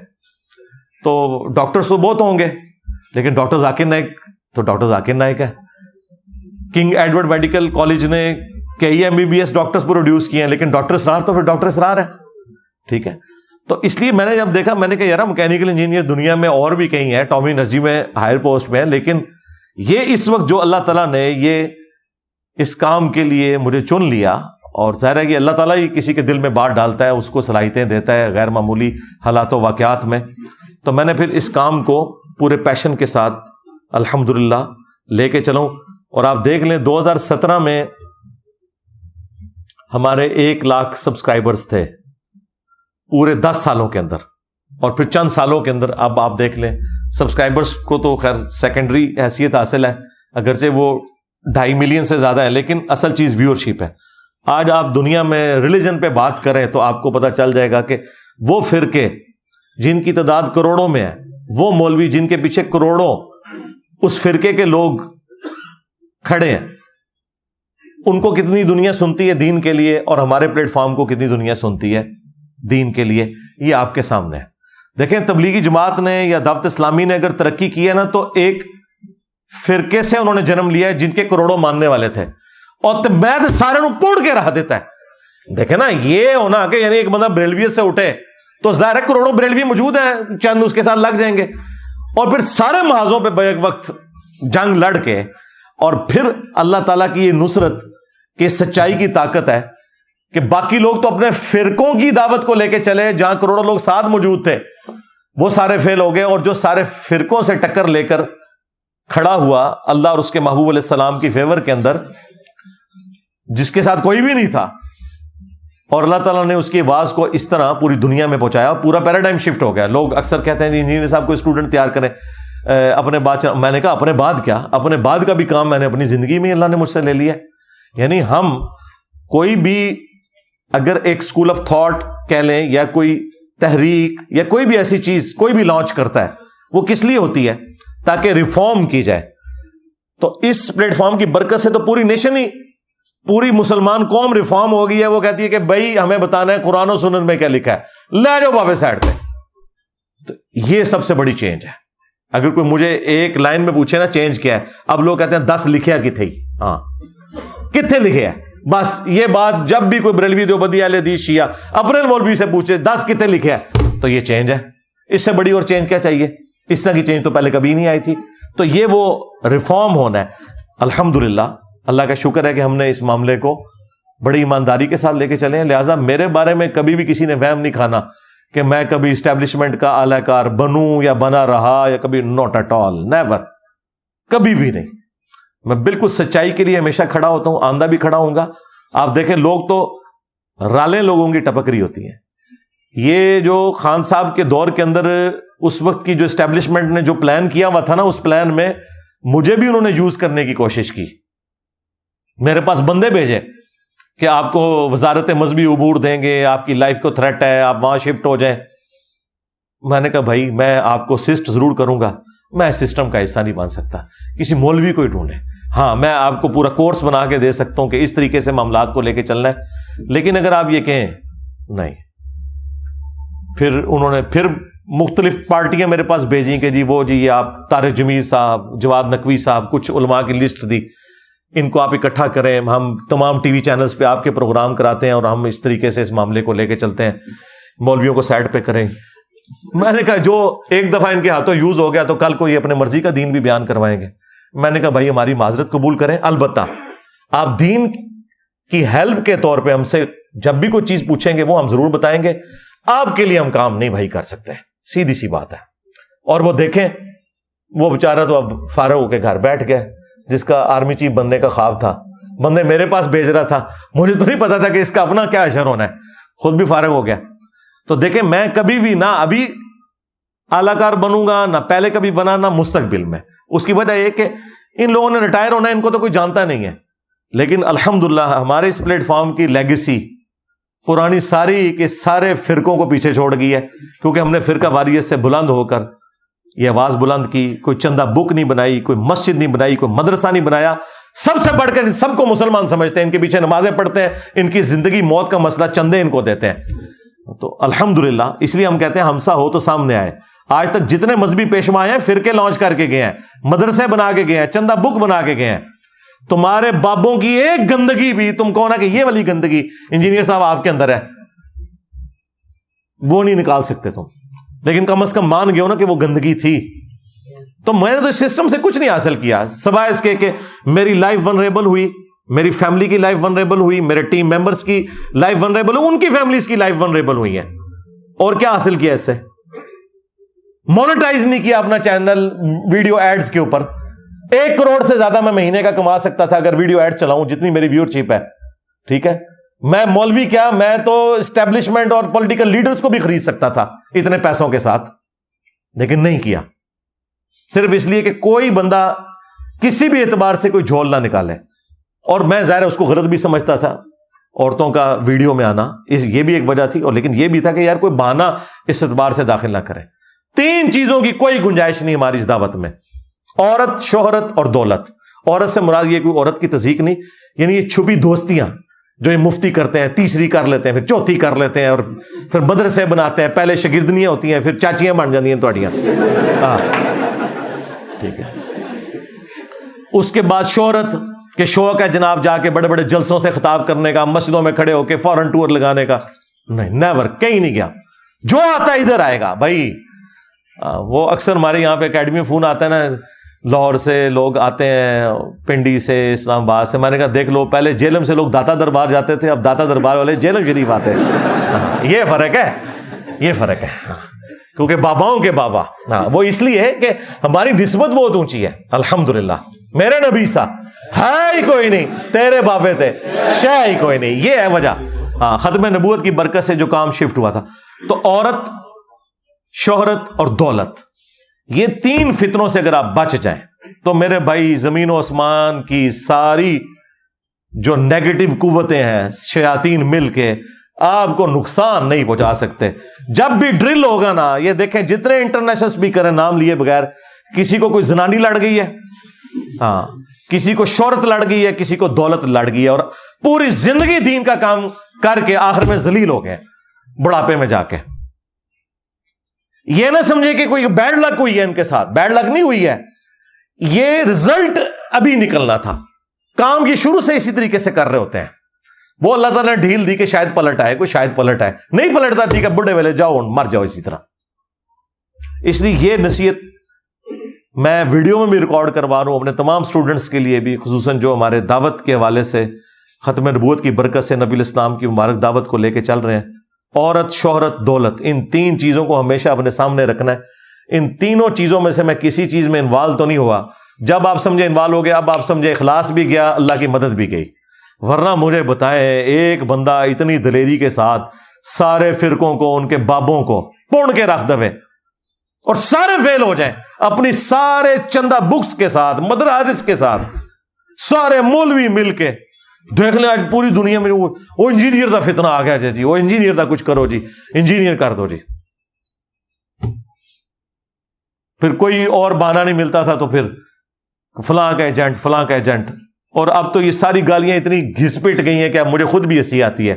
تو ڈاکٹرز تو بہت ہوں گے, لیکن ڈاکٹر ذاکر نائک تو ڈاکٹر ذاکر نائک ہے. کنگ ایڈورڈ میڈیکل کالج نے کئی MBBS ڈاکٹرز پروڈیوس کیے ہیں, لیکن ڈاکٹر اسرار تو پھر ڈاکٹر اسرار ہے. ٹھیک ہے, تو اس لیے میں نے جب دیکھا, میں نے کہا یار میکینیکل انجینئر دنیا میں اور بھی کہیں ہیں, ٹامی انرجی میں ہائر پوسٹ میں ہے, لیکن یہ اس وقت جو اللہ تعالیٰ نے یہ اس کام کے لیے مجھے چن لیا, اور ظاہر ہے کہ اللہ تعالیٰ ہی کسی کے دل میں بات ڈالتا ہے, اس کو صلاحیتیں دیتا ہے غیر معمولی حالات و واقعات میں. تو میں نے پھر اس کام کو پورے پیشن کے ساتھ الحمدللہ لے کے چلوں. اور آپ دیکھ لیں 2017 میں ہمارے 1 لاکھ سبسکرائبرز تھے پورے 10 سالوں کے اندر, اور پھر چند سالوں کے اندر اب آپ دیکھ لیں سبسکرائبرز کو تو خیر سیکنڈری حیثیت حاصل ہے, اگرچہ وہ 2.5 ملین سے زیادہ ہے, لیکن اصل چیز ویورشپ ہے. آج آپ دنیا میں ریلیجن پہ بات کریں تو آپ کو پتہ چل جائے گا کہ وہ فرقے جن کی تعداد کروڑوں میں ہے, وہ مولوی جن کے پیچھے کروڑوں اس فرقے کے لوگ کھڑے ہیں, ان کو کتنی دنیا سنتی ہے دین کے لیے, اور ہمارے پلیٹ فارم کو کتنی دنیا سنتی ہے دین کے لیے, یہ آپ کے سامنے ہے. دیکھیں تبلیغی جماعت نے یا دعوت اسلامی نے اگر ترقی کی ہے نا, تو ایک فرقے سے انہوں نے جنم لیا ہے جن کے کروڑوں ماننے والے تھے, اور میں سارے نو پوڑ کے رہا دیتا ہے. دیکھیں نا یہ ہونا کہ یعنی ایک بندہ بریلویت سے اٹھے تو ظاہر ہے کروڑوں بریلوی موجود ہیں, چند اس کے ساتھ لگ جائیں گے, اور پھر سارے محاذوں پہ بیک وقت جنگ لڑ کے, اور پھر اللہ تعالیٰ کی یہ نصرت کہ سچائی کی طاقت ہے کہ باقی لوگ تو اپنے فرقوں کی دعوت کو لے کے چلے, جہاں کروڑوں لوگ ساتھ موجود تھے وہ سارے فیل ہو گئے, اور جو سارے فرقوں سے ٹکر لے کر کھڑا ہوا اللہ اور اس کے محبوب علیہ السلام کی فیور کے اندر, جس کے ساتھ کوئی بھی نہیں تھا, اور اللہ تعالیٰ نے اس کی آواز کو اس طرح پوری دنیا میں پہنچایا, پورا پیراڈائم شفٹ ہو گیا. لوگ اکثر کہتے ہیں انجینئر صاحب کو اسٹوڈنٹ تیار کریں اپنے بعد, میں نے کہا اپنے بعد کیا, اپنے بعد کا بھی کام میں نے اپنی زندگی میں اللہ نے مجھ سے لے لیا. یعنی ہم کوئی بھی اگر ایک اسکول آف تھاٹ کہہ لیں, یا کوئی تحریک, یا کوئی بھی ایسی چیز کوئی بھی لانچ کرتا ہے, وہ کس لیے ہوتی ہے؟ تاکہ ریفارم کی جائے. تو اس پلیٹ فارم کی برکت سے تو پوری نیشن ہی, پوری مسلمان قوم ریفارم ہو گئی ہے. وہ کہتی ہے کہ بھائی ہمیں بتانا ہے قرآن و سنت میں کیا لکھا ہے, لے جاؤ بابے سائڈ پہ. تو یہ سب سے بڑی چینج ہے. اگر کوئی مجھے ایک لائن میں پوچھے نا چینج کیا ہے, اب لوگ کہتے ہیں 10 لکھیا کتھے ہی, ہاں کتنے لکھے ہے, بس یہ بات جب بھی کوئی بریلوی دیوبندی اہل حدیث شیعہ اپنے مولوی سے پوچھے 10 کتنے لکھے ہے, تو یہ چینج ہے. اس سے بڑی اور چینج کیا چاہیے؟ اس طرح کی چینج تو پہلے کبھی نہیں آئی تھی. تو یہ وہ ریفارم ہونا ہے. الحمدللہ اللہ کا شکر ہے کہ ہم نے اس معاملے کو بڑی ایمانداری کے ساتھ لے کے چلے ہیں. لہٰذا میرے بارے میں کبھی بھی کسی نے وہم نہیں کھانا کہ میں کبھی اسٹیبلشمنٹ کا اعلی کار بنوں یا بنا رہا, یا کبھی ناٹ ایٹ آل, نیور, کبھی بھی نہیں. میں بالکل سچائی کے لیے ہمیشہ کھڑا ہوتا ہوں, آندہ بھی کھڑا ہوں گا. آپ دیکھیں لوگ تو رالیں لوگوں کی ٹپک رہی ہوتی ہیں. یہ جو خان صاحب کے دور کے اندر اس وقت کی جو اسٹیبلشمنٹ نے جو پلان کیا ہوا تھا نا, اس پلان میں مجھے بھی انہوں نے یوز کرنے کی کوشش کی. میرے پاس بندے بھیجے کہ آپ کو وزارت مذہبی امور دیں گے, آپ کی لائف کو تھریٹ ہے, آپ وہاں شفٹ ہو جائیں. میں نے کہا بھائی میں آپ کو اسسٹ ضرور کروں گا, میں سسٹم کا حصہ نہیں بن سکتا, کسی مولوی کو ہی ڈھونڈیں. ہاں میں آپ کو پورا کورس بنا کے دے سکتا ہوں کہ اس طریقے سے معاملات کو لے کے چلنا ہے, لیکن اگر آپ یہ کہیں نہیں. پھر انہوں نے پھر مختلف پارٹیاں میرے پاس بھیجیں کہ جی وہ جی یہ آپ طارق جمیل صاحب, جواد نقوی صاحب, کچھ علماء کی لسٹ دی, ان کو آپ اکٹھا کریں, ہم تمام ٹی وی چینلز پہ آپ کے پروگرام کراتے ہیں اور ہم اس طریقے سے اس معاملے کو لے کے چلتے ہیں, مولویوں کو سائڈ پہ کریں. میں نے کہا جو ایک دفعہ ان کے ہاتھوں یوز ہو گیا تو کل کو یہ اپنے مرضی کا دین بھی بیان کروائیں گے. میں نے کہا بھائی ہماری معذرت قبول کریں, البتہ آپ دین کی ہیلپ کے طور پہ ہم سے جب بھی کوئی چیز پوچھیں گے وہ ہم ضرور بتائیں گے, آپ کے لیے ہم کام نہیں بھائی کر سکتے, سیدھی سی بات ہے. اور وہ دیکھیں وہ بیچارہ تو اب فارغ ہو کے گھر بیٹھ گیا, جس کا آرمی چیف بننے کا خواب تھا, بندے میرے پاس بھیج رہا تھا, مجھے تو نہیں پتا تھا کہ اس کا اپنا کیا اشر ہونا ہے, خود بھی فارغ ہو گیا. تو دیکھیں میں کبھی بھی نہ ابھی اعلی کار بنوں گا, نہ پہلے کبھی بنا, نہ مستقبل میں. اس کی وجہ یہ کہ ان لوگوں نے ریٹائر ہونا ہے, ان کو تو کوئی جانتا نہیں ہے, لیکن الحمدللہ ہمارے اس پلیٹ فارم کی لیگیسی پرانی ساری کے سارے فرقوں کو پیچھے چھوڑ گئی ہے, کیونکہ ہم نے فرقہ واریت سے بلند ہو کر یہ آواز بلند کی. کوئی چندہ بک نہیں بنائی, کوئی مسجد نہیں بنائی, کوئی مدرسہ نہیں بنایا, سب سے بڑھ کر سب کو مسلمان سمجھتے ہیں, ان کے پیچھے نمازیں پڑھتے ہیں, ان کی زندگی موت کا مسئلہ چندے ان کو دیتے ہیں. تو الحمدللہ اس لیے ہم کہتے ہیں ہمسا ہو تو سامنے آئے. آج تک جتنے مذہبی پیشوا ہیں فرقے لانچ کر کے گئے ہیں, مدرسے بنا کے گئے ہیں, چندہ بک بنا کے گئے ہیں. تمہارے بابوں کی ایک گندگی بھی تم کہو نا کہ یہ والی گندگی انجینئر صاحب آپ کے اندر ہے, وہ نہیں نکال سکتے تم, لیکن کم از کم مان گئے ہو نا کہ وہ گندگی تھی. تو میں نے تو اس سسٹم سے کچھ نہیں حاصل کیا سوائے اس کے کہ میری لائف ونریبل ہوئی, میری فیملی کی لائف ونریبل ہوئی, میرے ٹیم ممبرز کی لائف ونریبل ہوئی, ان کی فیملیز کی لائف ونریبل ہوئی ہیں. اور کیا حاصل کیا اس سے؟ مونیٹائز نہیں کیا اپنا چینل ویڈیو ایڈز کے اوپر. 1 کروڑ سے زیادہ میں مہینے کا کما سکتا تھا اگر ویڈیو ایڈ چلاؤں, جتنی میری ویور شپ ہے. ٹھیک ہے, میں مولوی کیا, میں تو اسٹیبلشمنٹ اور پولیٹیکل لیڈرز کو بھی خرید سکتا تھا اتنے پیسوں کے ساتھ, لیکن نہیں کیا. صرف اس لیے کہ کوئی بندہ کسی بھی اعتبار سے کوئی جھول نہ نکالے. اور میں ظاہر اس کو غلط بھی سمجھتا تھا عورتوں کا ویڈیو میں آنا, یہ بھی ایک وجہ تھی. اور لیکن یہ بھی تھا کہ یار کوئی بہانہ اس اعتبار سے داخل نہ کرے. 3 چیزوں کی کوئی گنجائش نہیں ہماری اس دعوت میں, عورت, شہرت اور دولت. عورت سے مراد یہ کوئی عورت کی تضحیک نہیں, یعنی یہ چھپی دوستیاں جو یہ مفتی کرتے ہیں, تیسری کر لیتے ہیں, پھر چوتھی کر لیتے ہیں, اور پھر مدرسے بناتے ہیں, پہلے شاگردنیاں ہوتی ہیں, پھر چاچیاں بن جاتی ہیں تھوڑیاں. ٹھیک ہے. اس کے بعد شہرت کہ شوق ہے جناب جا کے بڑے بڑے جلسوں سے خطاب کرنے کا, مسجدوں میں کھڑے ہو کے فورن ٹور لگانے کا. نہیں, نیور, کہیں نہیں گیا. جو آتا ہے ادھر آئے گا بھائی. وہ اکثر ہمارے یہاں پہ اکیڈمی میں فون آتا ہے نا, لاہور سے لوگ آتے ہیں, پنڈی سے, اسلام آباد سے. میں نے کہا دیکھ لو, پہلے جیلم سے لوگ داتا دربار جاتے تھے, اب داتا دربار والے جیلم شریف آتے ہیں. یہ فرق ہے, یہ فرق ہے. کیونکہ باباؤں کے بابا, وہ اس لیے ہے کہ ہماری نسبت بہت اونچی ہے. الحمدللہ میرے نبی سا ہے ہی کوئی نہیں, تیرے بابے تھے شے ہی کوئی نہیں. یہ ہے وجہ. ختم نبوت کی برکت سے جو کام شفٹ ہوا تھا. تو عورت, شہرت اور دولت, یہ 3 فتنوں سے اگر آپ بچ جائیں تو میرے بھائی زمین و آسمان کی ساری جو نیگیٹو قوتیں ہیں, شیاطین مل کے آپ کو نقصان نہیں پہنچا سکتے. جب بھی ڈرل ہوگا نا, یہ دیکھیں جتنے انٹرنیشنل اسپیکر ہیں نام لیے بغیر, کسی کو کوئی زنانی لڑ گئی ہے, کسی کو شہرت لڑ گئی ہے, کسی کو دولت لڑ گئی ہے, اور پوری زندگی دین کا کام کر کے آخر میں ذلیل ہو گئے بڑھاپے میں جا کے. یہ نہ سمجھے کہ کوئی بیڈ لک ہوئی ہے ان کے ساتھ, بیڈ لک نہیں ہوئی ہے, یہ رزلٹ ابھی نکلنا تھا. کام یہ شروع سے اسی طریقے سے کر رہے ہوتے ہیں. وہ اللہ تعالیٰ نے ڈھیل دی کہ شاید پلٹ آئے, کوئی شاید پلٹ آئے, نہیں پلٹتا ٹھیک ہے, بڑھے ویلے جاؤ مر جاؤ اسی طرح. اس لیے یہ نصیحت میں ویڈیو میں بھی ریکارڈ کروا رہا ہوں اپنے تمام سٹوڈنٹس کے لیے بھی, خصوصاً جو ہمارے دعوت کے حوالے سے ختم نبوت کی برکت سے نبی الاسلام کی مبارک دعوت کو لے کے چل رہے ہیں. عورت, شہرت, دولت, ان 3 چیزوں کو ہمیشہ اپنے سامنے رکھنا ہے. ان تینوں چیزوں میں سے میں کسی چیز میں انوالو تو نہیں ہوا. جب آپ سمجھے انوالو ہو گیا, اب آپ سمجھے اخلاص بھی گیا, اللہ کی مدد بھی گئی. ورنہ مجھے بتائیں ایک بندہ اتنی دلیری کے ساتھ سارے فرقوں کو, ان کے بابوں کو پون کے رکھ دوے اور سارے فیل ہو جائیں, اپنی سارے چندہ بکس کے ساتھ، مدارس کے ساتھ، سارے مولوی مل کے دیکھ لیں آج پوری دنیا میں وہ انجینئر دا فتنہ آ گیا جی، وہ انجینئر دا کچھ کرو جی، انجینئر کر دو جی. پھر کوئی اور بہانہ نہیں ملتا تھا تو پھر فلاں کا ایجنٹ، فلاں کا ایجنٹ. اور اب تو یہ ساری گالیاں اتنی گھس پٹ گئی ہیں کہ اب مجھے خود بھی ہنسی آتی ہے.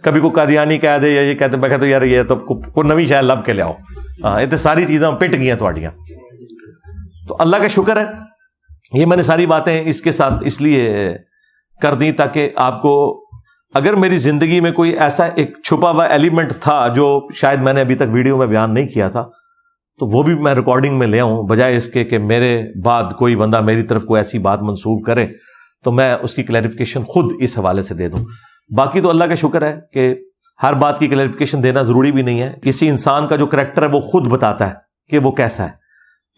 کبھی کوئی قادیانی کہہ دے یا یہ کہتے، میں کہتا ہوں یار یہ تو کوئی نوی شاید لب کے لے آؤ. ہاں یہ تو ساری چیزیں پٹ گئی ہیں تھوڑیاں. تو اللہ کا شکر ہے، یہ میں نے ساری باتیں اس کے ساتھ اس لیے کر دی تاکہ آپ کو، اگر میری زندگی میں کوئی ایسا ایک چھپا ہوا ایلیمنٹ تھا جو شاید میں نے ابھی تک ویڈیو میں بیان نہیں کیا تھا، تو وہ بھی میں ریکارڈنگ میں لے آؤں، بجائے اس کے کہ میرے بعد کوئی بندہ میری طرف کوئی ایسی بات منسوب کرے تو میں اس کی کلیریفیکیشن خود اس حوالے سے دے دوں. باقی تو اللہ کا شکر ہے کہ ہر بات کی کلیریفیکیشن دینا ضروری بھی نہیں ہے. کسی انسان کا جو کریکٹر ہے وہ خود بتاتا ہے کہ وہ کیسا ہے.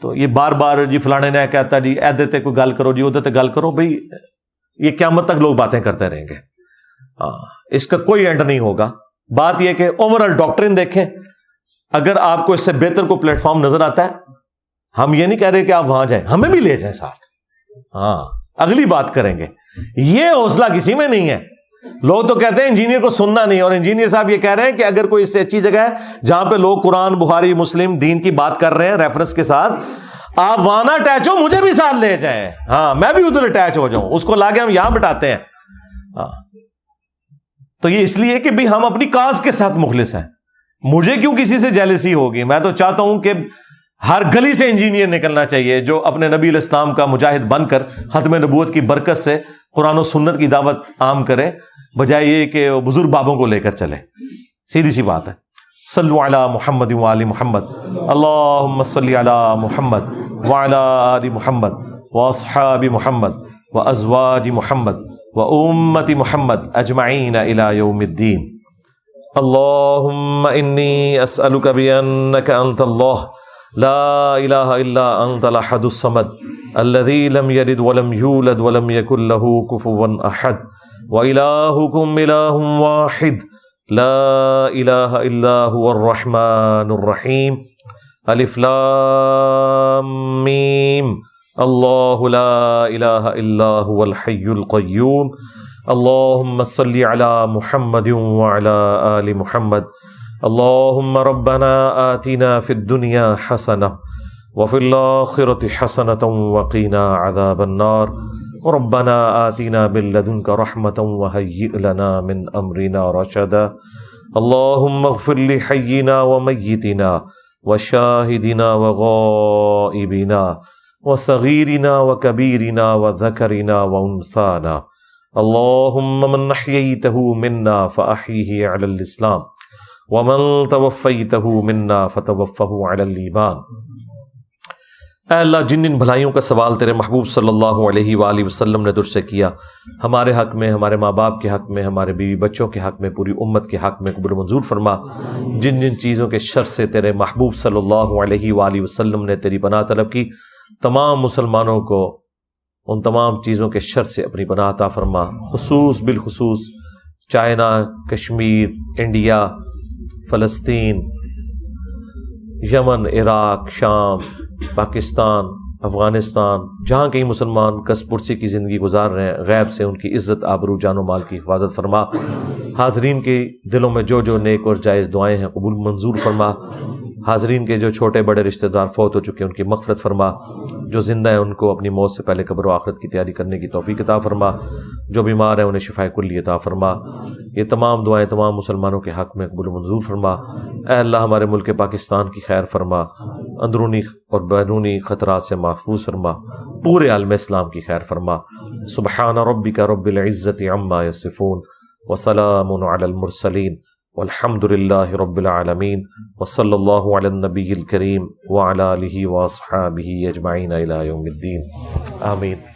تو یہ بار بار جی فلانے نے کہتا جی ایدے تے کوئی گل کرو جی ادھر تے گل کرو، بھائی یہ قیامت تک لوگ باتیں کرتے رہیں گے. اس کا کوئی اینڈ نہیں ہوگا. بات یہ کہ اوورآل ڈاکٹرن دیکھیں، اگر آپ کو اس سے بہتر کوئی پلیٹ فارم نظر آتا ہے، ہم یہ نہیں کہہ رہے کہ آپ وہاں جائیں، ہمیں بھی لے جائیں ساتھ. ہاں اگلی بات کریں گے. یہ حوصلہ کسی میں نہیں ہے. لوگ تو کہتے ہیں انجینئر کو سننا نہیں، اور انجینئر صاحب یہ کہہ رہے ہیں کہ اگر کوئی اس سے اچھی جگہ ہے جہاں پہ لوگ قرآن، بخاری، مسلم، دین کی بات کر رہے ہیں ریفرنس کے ساتھ، آپ وہاں نہ اٹیچ ہو، مجھے بھی ساتھ لے جائیں. ہاں میں بھی ادھر اٹیچ ہو جاؤں، اس کو لا کے ہم یہاں بٹاتے ہیں. ہاں تو یہ اس لیے کہ بھی ہم اپنی کاز کے ساتھ مخلص ہیں. مجھے کیوں کسی سے جیلسی ہوگی؟ میں تو چاہتا ہوں کہ ہر گلی سے انجینئر نکلنا چاہیے جو اپنے نبی علیہ السلام کا مجاہد بن کر ختم نبوت کی برکت سے قرآن و سنت کی دعوت عام کرے، بجائے یہ کہ بزرگ بابوں کو لے کر چلے. سیدھی سی بات ہے. صلو علی محمد وآل محمد، اللہم صلی علی محمد وعلی آل محمد واصحاب محمد وازواج محمد وامت محمد اجمعین الی یوم الدین. اللہم انی اسألک بانک انت اللہ لا الہ الا انت الاحد الصمد الذی لم یلد ولم یولد ولم یکن له کفوا احد وإلہکم الہ واحد لا الہ الا هو الرحمن الرحیم. الف لام میم. اللہ لا الہ الا هو الحی القیوم. اللہم صلی علی محمد وعلی آل محمد. اللہم ربنا آتنا فی الدنیا حسنہ وفی الآخرۃ حسنۃ وقنا عذاب النار. ربنا آتنا من لدنک رحمۃ وہیئ لنا من امرنا رشدا. اللہم اغفر لحینا ومیتنا وشاہدنا وغائبنا وصغیرنا وکبیرنا وذکرنا وانثانا. اللہم من احییتہ منا فاحیہ علی الاسلام ومن توفیتہ منا فتوفہ علی الایمان. اے اللہ، جن جن بھلائیوں کا سوال تیرے محبوب صلی اللہ علیہ وآلہ وسلم نے تجھ سے کیا، ہمارے حق میں، ہمارے ماں باپ کے حق میں، ہمارے بیوی بچوں کے حق میں، پوری امت کے حق میں قبول منظور فرما. جن جن چیزوں کے شر سے تیرے محبوب صلی اللہ علیہ وآلہ وسلم نے تیری پناہ طلب کی، تمام مسلمانوں کو ان تمام چیزوں کے شر سے اپنی پناہ عطا فرما. بالخصوص چائنا، کشمیر، انڈیا، فلسطین، یمن، عراق، شام، پاکستان، افغانستان، جہاں کئی مسلمان کس پرسی کی زندگی گزار رہے ہیں، غیب سے ان کی عزت، آبرو، جان و مال کی حفاظت فرما. حاضرین کے دلوں میں جو جو نیک اور جائز دعائیں ہیں قبول منظور فرما. حاضرین کے جو چھوٹے بڑے رشتہ دار فوت ہو چکے ان کی مغفرت فرما. جو زندہ ہیں ان کو اپنی موت سے پہلے قبر و آخرت کی تیاری کرنے کی توفیق عطا فرما. جو بیمار ہیں انہیں شفائے کلی عطا فرما. یہ تمام دعائیں تمام مسلمانوں کے حق میں قبول منظور فرما. اے اللہ، ہمارے ملک پاکستان کی خیر فرما، اندرونی اور بیرونی خطرات سے محفوظ فرما، پورے عالم اسلام کی خیر فرما. سبحان ربک رب العزت عما یصفون وسلام علی المرسلین والحمد للہ رب العالمین وصلی اللہ علی النبی الکریم وعلی آلہ واصحابہ اجمعین الی یوم الدین. آمین.